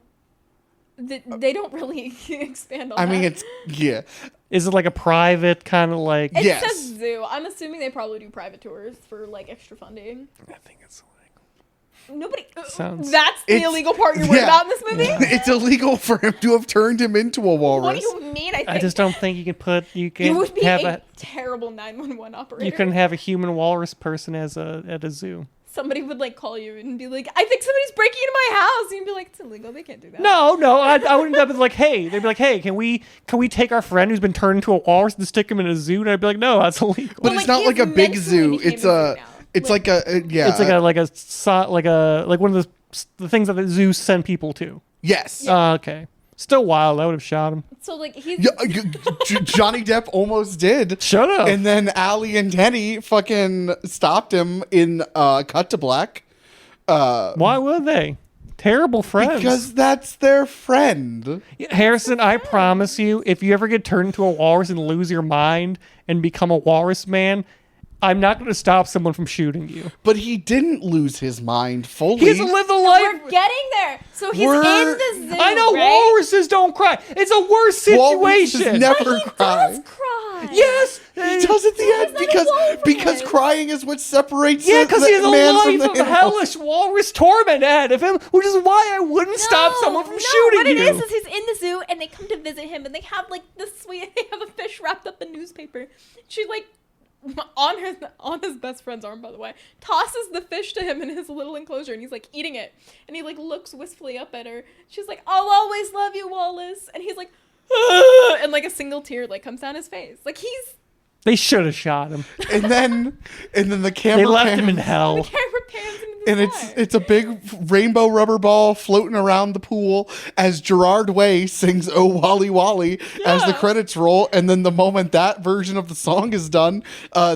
They don't really expand on that. I mean, it's yeah. Is it like a private kind of like? It yes. says zoo. I'm assuming they probably do private tours for like extra funding. I think it's illegal. Nobody. Sounds- That's the It's- illegal part you're worried yeah. about in this movie? It's illegal for him to have turned him into a walrus. What do you mean? I just don't think you can You can would be have a a terrible 911 operator. you can have a human walrus person as at a zoo. Somebody would like call you and be like, "I think somebody's breaking into my house." And you'd be like, "It's illegal. They can't do that." No, I wouldn't have been like, hey, they'd be like, hey, can we take our friend who's been turned into a walrus and stick him in a zoo? And I'd be like, no, that's illegal. But Well, it's like, not he like a has big mentally zoo. became It's a zoo a now. it's like a yeah. It's like one of the things that the zoos send people to. yes. Okay, still wild. I would have shot him. So like he's Yeah, Johnny Depp almost did. Shut up. And then Allie and Denny fucking stopped him in Cut to Black. Why would they? Terrible friends. Because that's their friend. Harrison, I promise you, if you ever get turned into a walrus and lose your mind and become a walrus man, I'm not going to stop someone from shooting you. But he didn't lose his mind fully. He hasn't lived a life. we're getting there. So he's We're- in the zoo. I know right? walruses don't cry. It's a worse Walruses situation. never He cry. does cry. Yes, He does at the end is that a because walrus? crying is what separates Yeah, the because he has man a from life the of animal. hellish walrus torment ahead of him, which is why I wouldn't stop someone from shooting what you. it is he's in the zoo and they come to visit him and they have like this sweet. They have a fish wrapped up in newspaper. She like on his best friend's arm, by the way, tosses the fish to him in his little enclosure and he's like eating it and he like looks wistfully up at her. She's like, "I'll always love you, Wallace," and he's like, "Ugh," and like a single tear like comes down his face. Like They should have shot him. And then the camera They left pans, him in hell. the camera pans into the and sky. it's a big rainbow rubber ball floating around the pool as Gerard Way sings "Oh Wally Wally" as the Yeah. credits roll, and then the moment that version of the song is done,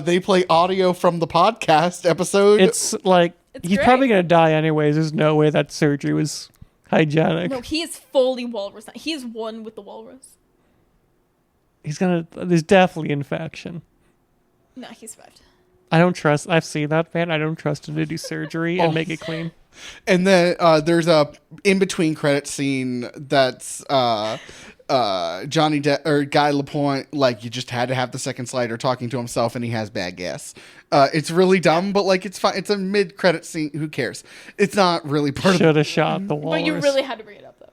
they play audio from the podcast episode. It's like It's he's great. probably gonna die anyways. There's no way that surgery was hygienic. No, he is fully walrus now. He is one with the walrus. There's definitely infection. No, he survived. I don't trust. I've seen that man. I don't trust him to do surgery and make it clean. And then there's a in between credit scene that's Johnny Depp or Guy Lapointe, like, you just had to have the second slider talking to himself, and he has bad gas. It's really dumb, but like it's fine. It's a mid credit scene. Who cares? It's not really part of. Should have shot the walrus. But you really had to bring it up, though.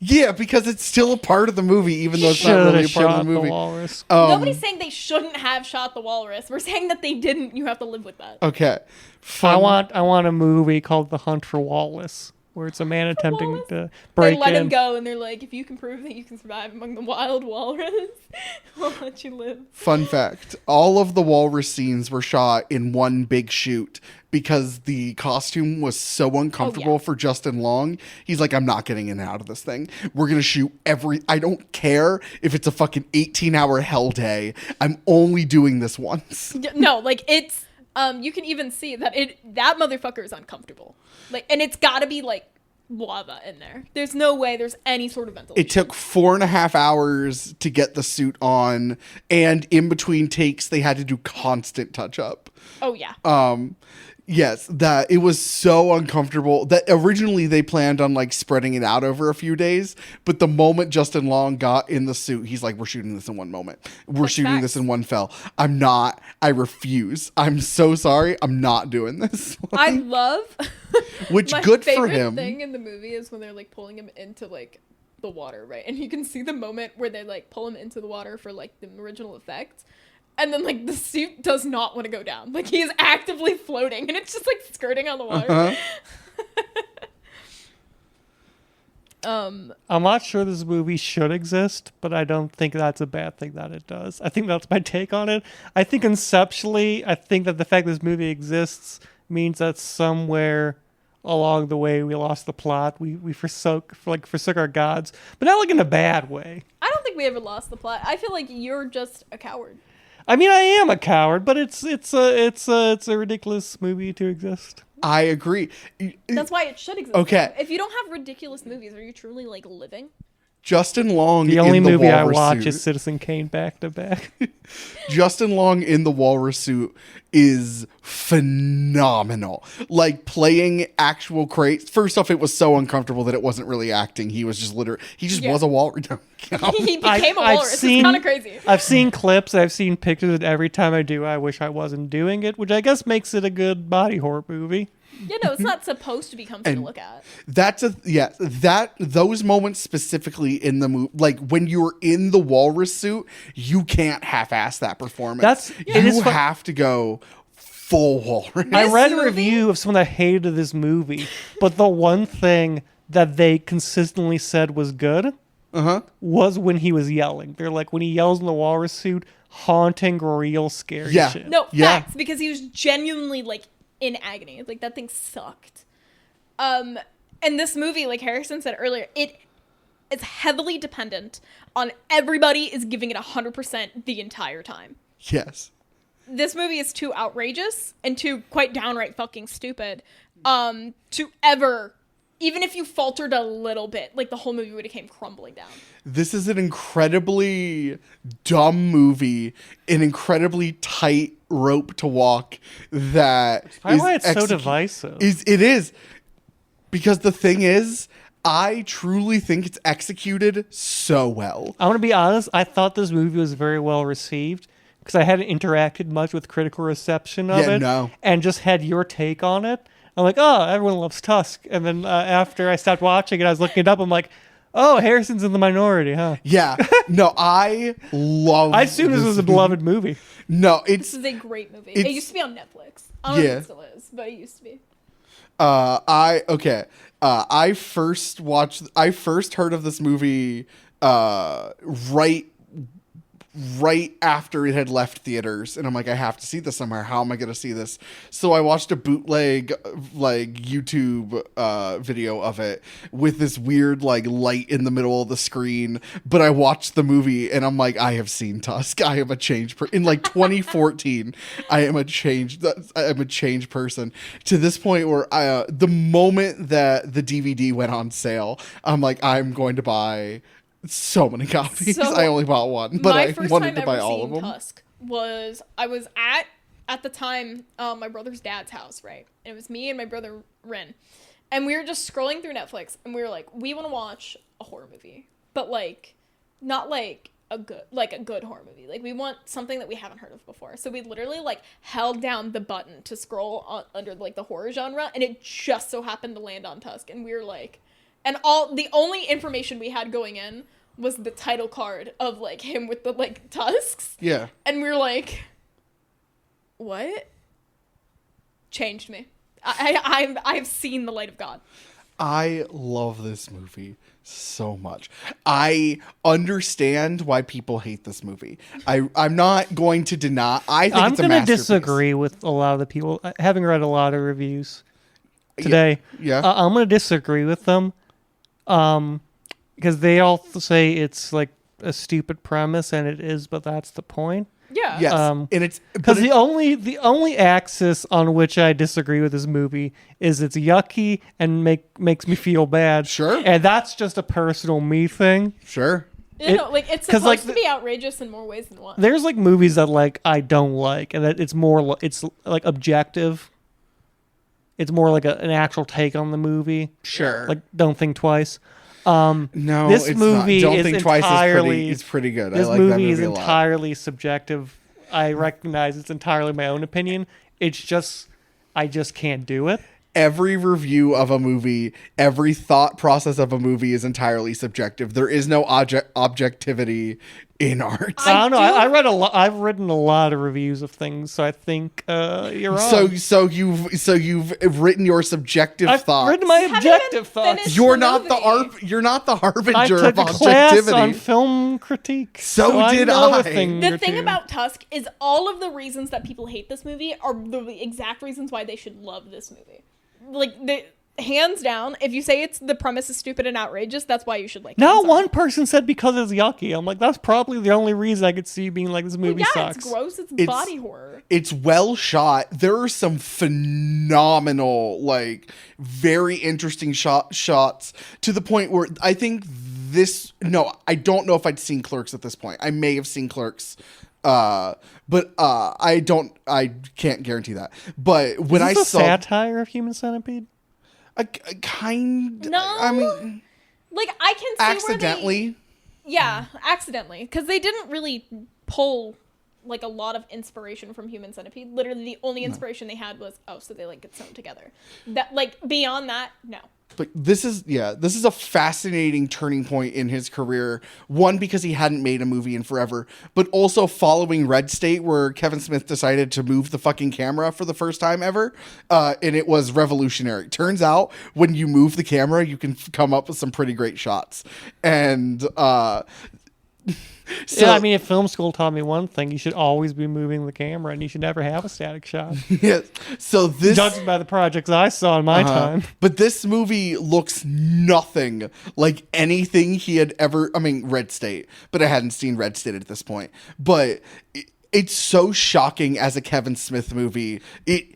Yeah, because it's still a part of the movie, even though it's not should really a have part of shot the the movie. walrus. Nobody's saying they shouldn't have shot the walrus. We're saying that they didn't. You have to live with that. Okay. I Fun. want a movie called The Hunt for Wallace, where it's a man attempting Wallace? to They break let in. him go, and they're like, if you can prove that you can survive among the wild walrus, we'll let you live. Fun fact: all of the walrus scenes were shot in one big shoot because the costume was so uncomfortable for Justin Long. He's like, I'm not getting in and out of this thing. We're gonna shoot I don't care if it's a fucking 18-hour hell day. I'm only doing this once. No, like, it's you can even see that that motherfucker is uncomfortable. Like, and it's got to be like lava in there. There's no way there's any sort of ventilation. It took 4.5 hours to get the suit on, and in between takes, they had to do constant touch up. Oh yeah. Yes, that it was so uncomfortable that originally they planned on like spreading it out over a few days, but the moment Justin Long got in the suit, he's like, "We're shooting this in one moment. We're shooting this in one fell. I'm not. I refuse. I'm so sorry. I'm not doing this." I love. Which my good for favorite him. thing in the movie is when they're like pulling him into like the water, right? And you can see the moment where they like pull him into the water for like the original effects. And then, like, the suit does not want to go down. Like, he is actively floating, and it's just, like, skirting on the water. I'm not sure this movie should exist, but I don't think that's a bad thing that it does. I think that's my take on it. I think conceptually, I think that the fact this movie exists means that somewhere along the way we lost the plot. We forsook our gods, but not, like, in a bad way. I don't think we ever lost the plot. I feel like you're just a coward. I mean, I am a coward, but it's a ridiculous movie to exist. I agree. That's why it should exist. Okay. If you don't have ridiculous movies, are you truly like living? Justin Long. The only in the movie I walrus watch suit. is Citizen Kane back to back. Justin Long in the walrus suit is phenomenal. Like playing actual crates. First off, it was so uncomfortable that it wasn't really acting. He was just he just was a walrus. He became a walrus. It's kind of crazy. I've seen clips, I've seen pictures, and every time I do, I wish I wasn't doing it, which I guess makes it a good body horror movie. Yeah, no, it's not supposed to be comfy to look at. Those moments specifically in the movie, like when you're in the walrus suit, you can't half-ass that performance. You have to go full walrus. I read a review of someone that hated this movie, but the one thing that they consistently said was good was when he was yelling. They're like, when he yells in the walrus suit, haunting, real scary shit. No, facts, because he was genuinely like in agony. Like that thing sucked. And this movie, like Harrison said earlier, it is heavily dependent on everybody is giving it 100% the entire time. Yes. This movie is too outrageous and too quite downright fucking stupid to ever, even if you faltered a little bit, like the whole movie would have came crumbling down. This is an incredibly dumb movie, an incredibly tight rope to walk that That's why it's so divisive. It is. Because the thing is, I truly think it's executed so well. I want to be honest, I thought this movie was very well received because I hadn't interacted much with critical reception of it. And just had your take on it. I'm like, oh, everyone loves Tusk. And then after I stopped watching it, I was looking it up. I'm like, oh, Harrison's in the minority, huh? Yeah. No, I love I assumed this was a beloved movie. No, this is a great movie. It used to be on Netflix. I don't know if it still is, but it used to be. I first heard of this movie right after it had left theaters, and I'm like, I have to see this somewhere. How am I going to see this? So I watched a bootleg like YouTube video of it with this weird like light in the middle of the screen, but I watched the movie and I'm like, I have seen Tusk. I am a changed in like 2014. I'm a changed person to this point where the moment that the DVD went on sale, I'm like, I'm going to buy so many copies. So, I only bought one, but I wanted to buy ever all of them. Tusk was I was at the time my brother's dad's house, right? And it was me and my brother Ren, and we were just scrolling through Netflix, and we were like, we want to watch a horror movie, but like not like a good horror movie. Like we want something that we haven't heard of before. So we literally like held down the button to scroll under like the horror genre, and it just so happened to land on Tusk, and we were like. And the only information we had going in was the title card of like him with the like tusks. Yeah. And we were like, what? Changed me. I've seen the light of God. I love this movie so much. I understand why people hate this movie. I'm not going to deny. I think it's a masterpiece. I'm going to disagree with a lot of the people. Having read a lot of reviews today, I'm going to disagree with them. Because they all say it's like a stupid premise, and it is, but that's the point. Yeah. Yes, and it's Because the only axis on which I disagree with this movie is it's yucky and makes me feel bad. Sure. And that's just a personal me thing. sure. You know, like it's 'cause, supposed like, to be outrageous in more ways than one. There's like movies that like I don't like, and that it's more it's like objective. It's more like an actual take on the movie. Sure. Like Don't Think Twice. No, This it's movie not. Don't is think twice entirely. is pretty good. This I like that movie is movie a lot. entirely subjective. I recognize it's entirely my own opinion. It's just I just can't do it. Every review of a movie, every thought process of a movie is entirely subjective. There is no objectivity in art. I don't know. I read a lot. I've written a lot of reviews of things, so I think you're wrong. So you've written your subjective I've thoughts. written my Haven't objective even thoughts. finished You're the not the movie. you're not the I harbinger took of a class objectivity. on film critique. So I did know I. a thing The or thing two. about Tusk is all of the reasons that people hate this movie are the exact reasons why they should love this movie. Like, hands down, if you say the premise is stupid and outrageous, that's why you should like it. No, I'm sorry. one person said because it's yucky. I'm like, that's probably the only reason I could see being like, this movie Yeah, sucks. it's gross. It's body horror. It's well shot. There are some phenomenal, like, very interesting shots to the point where I think this. No, I don't know if I'd seen Clerks at this point. I may have seen Clerks, but I don't. I can't guarantee that. But when Is I this a saw satire of Human Centipede? a kind, No. I mean, Like, I can see accidentally. Yeah, accidentally. Because they didn't really pull, like, a lot of inspiration from Human Centipede. Literally, the only inspiration they had was, so they, like, get sewn together. That, like, beyond that, no. But this is a fascinating turning point in his career. One, because he hadn't made a movie in forever, but also following Red State, where Kevin Smith decided to move the fucking camera for the first time ever, and it was revolutionary. Turns out, when you move the camera, you can come up with some pretty great shots. And so, Yeah, I mean, if film school taught me one thing, you should always be moving the camera, and you should never have a static shot. yes. So this, Judging by the projects I saw in my time. but this movie looks nothing like anything he had ever. I mean, Red State, but I hadn't seen Red State at this point. But it's so shocking as a Kevin Smith movie. It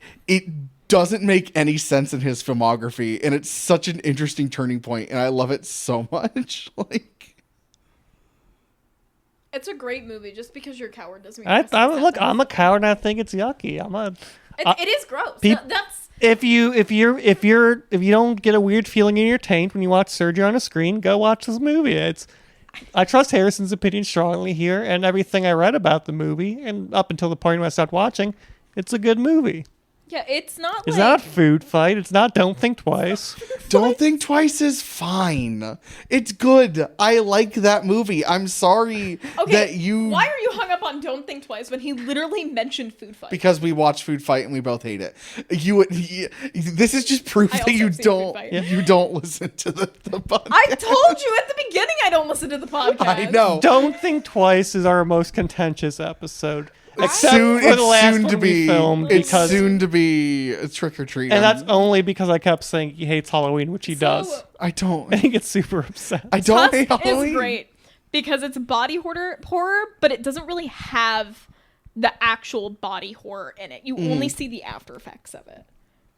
doesn't make any sense in his filmography, and it's such an interesting turning point, and I love it so much. Like. It's a great movie. Just because you're a coward doesn't mean Look, I'm a coward, and I think it's yucky. It is gross. That's If you don't get a weird feeling in your taint when you watch surgery on a screen, go watch this movie. I trust Harrison's opinion strongly here, and everything I read about the movie, and up until the point when I stopped watching, it's a good movie. yeah. It's not. It's like, not Food Fight. It's not Don't Think Twice. Don't Think Twice is fine. It's good. I like that movie. I'm sorry that you. Why are you hung up on Don't Think Twice when he literally mentioned Food Fight? Because we watched Food Fight and we both hate it. This is just proof I that also you have seen don't. Food Fight. You don't listen to the podcast. I told you at the beginning I don't listen to the podcast. I know. Don't Think Twice is our most contentious episode. It's Except soon. for the last It's soon one to we be. filmed It's because soon to be a Trick or Treat. and that's only because I kept saying he hates Halloween, which he So, does. I don't. And he gets super upset. I don't hate Tusk Halloween. is great because it's body horror, but it doesn't really have the actual body horror in it. You only see the after effects of it.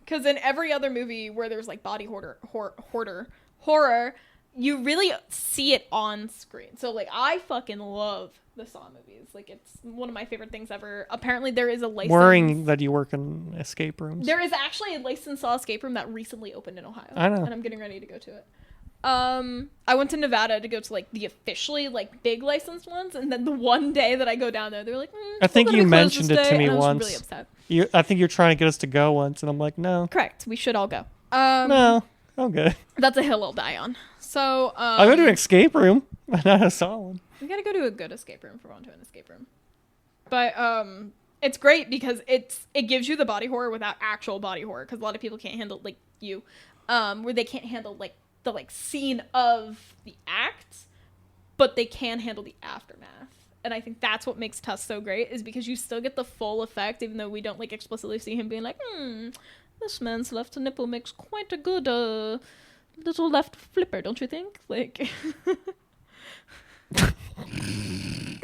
Because in every other movie where there's like body horror, you really see it on screen. So like I fucking love the Saw movies. Like it's one of my favorite things ever. Apparently there is a license. Worrying that you work in escape rooms. There is actually a licensed Saw escape room that recently opened in Ohio. I know. And I'm getting ready to go to it. I went to Nevada to go to like the officially like big licensed ones, and then the one day that I go down there, they're like, I think we're you gonna close mentioned this it to day, me and I was once. really upset. I think you're trying to get us to go once, and I'm like, no. Correct. We should all go. No. Okay. That's a hill I'll die on. So I'll go to an escape room. Not a Saw one. we gotta go to a good escape room if we're going to an escape room. But it's great because it gives you the body horror without actual body horror, because a lot of people can't handle like you, where they can't handle like the like scene of the act, but they can handle the aftermath. And I think that's what makes Tusk so great, is because you still get the full effect, even though we don't like explicitly see him being like, this man's left nipple makes quite a good little left flipper, don't you think? Like, because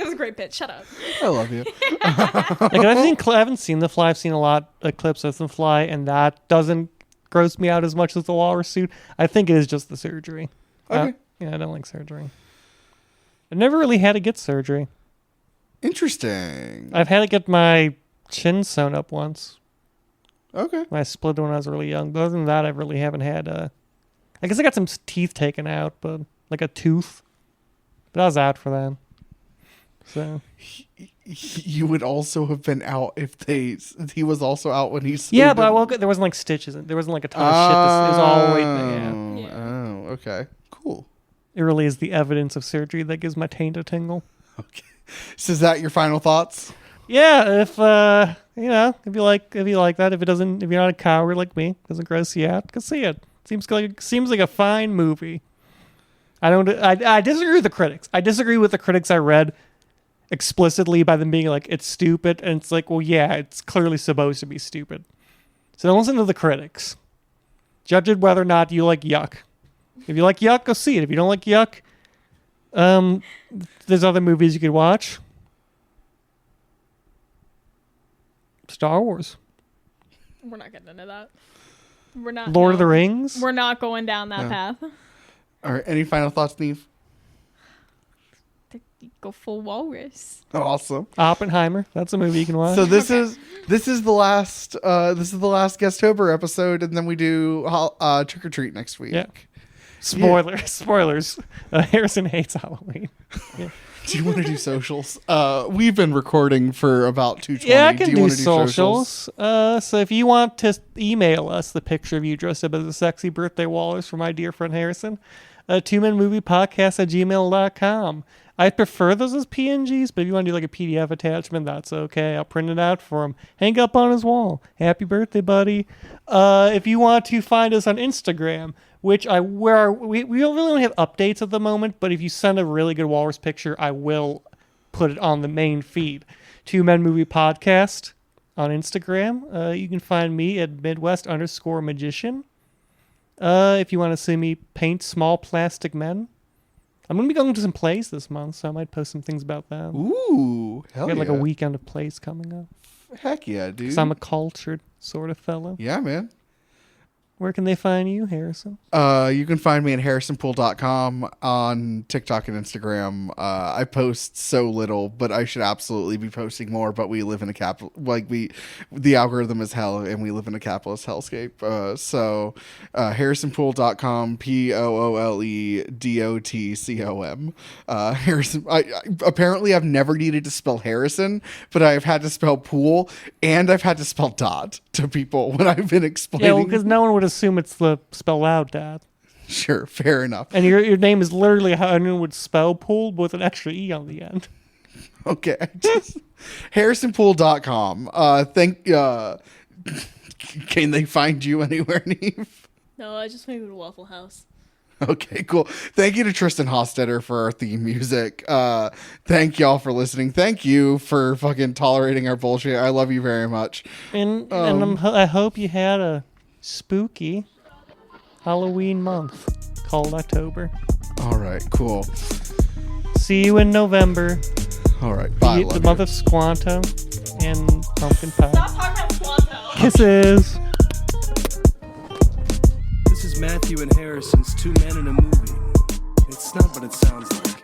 That was a great pitch. Shut up. I love you. Like I haven't seen The Fly. I've seen a lot of clips of The Fly, and that doesn't gross me out as much as the walrus suit. I think it is just the surgery. Okay. Yeah, I don't like surgery. I never really had to get surgery. Interesting. I've had to get my chin sewn up once. Okay. I split it when I was really young. But other than that, I really haven't had. I guess I got some teeth taken out, but like a tooth. But I was out for that. So You would also have been out if he was also out when he sewed yeah, but I him. woke up. There wasn't like stitches. There wasn't like a ton of shit. It was all right there. Yeah. Oh, okay. Cool. It really is the evidence of surgery that gives my taint a tingle. Okay. So is that your final thoughts? Yeah, if if you like that, if you're not a coward like me, doesn't gross you out, go see it. Seems like a fine movie. I disagree with the critics. I disagree with the critics I read explicitly by them being like it's stupid, and it's like, well, yeah, it's clearly supposed to be stupid. So don't listen to the critics. Judge it whether or not you like yuck. If you like yuck, go see it. If you don't like yuck, there's other movies you could watch. Star Wars. We're not getting into that. We're not. Lord of the Rings. We're not going down that No. path. All right. Any final thoughts, Neve? Go full walrus. Awesome. Oppenheimer. That's a movie you can watch. So this is the last Guestober episode, and then we do Trick or Treat next week. Yeah. Spoilers. Harrison hates Halloween. Yeah. Do you want to do socials? We've been recording for about 2:20. Yeah, I can you do wanna socials. So if you want to email us the picture of you dressed up as a sexy birthday walrus for my dear friend Harrison, twomenmoviepodcast@gmail.com. I prefer those as PNGs, but if you want to do like a PDF attachment, that's okay. I'll print it out for him. Hang up on his wall. Happy birthday, buddy. If you want to find us on Instagram, which we don't really have updates at the moment, but if you send a really good walrus picture, I will put it on the main feed. Two Men Movie Podcast on Instagram. You can find me at Midwest_magician. If you want to see me paint small plastic men. I'm going to be going to some plays this month, so I might post some things about that. Ooh, hell I got yeah. like a weekend of plays coming up. Heck yeah, dude. Because I'm a cultured sort of fellow. Yeah, man. Where can they find you, Harrison? You can find me at harrisonpool.com on TikTok and Instagram. I post so little, but I should absolutely be posting more. But we live in a the algorithm is hell, and we live in a capitalist hellscape. So harrisonpool.com, POOLEDOTCOM. Harrison. Apparently I've never needed to spell Harrison, but I've had to spell pool, and I've had to spell dot to people when I've been explaining. Yeah, well, because no one would assume it's the spell out dad. Sure, fair enough. And your name is literally how anyone would spell pool, but with an extra E on the end. Okay. harrisonpool.com. Can they find you anywhere, Neve? No, I just want to go to Waffle House. Okay, cool. Thank you to Tristan Hostetter for our theme music. Thank y'all for listening. Thank you for fucking tolerating our bullshit. I love you very much. And I hope you had a spooky Halloween month called October. All right, cool. See you in November. All right, bye. The month of Squanto and pumpkin pie. Stop talking about Squanto. Kisses. This is Matthew and Harrison's Two Men in a Movie. It's not what it sounds like.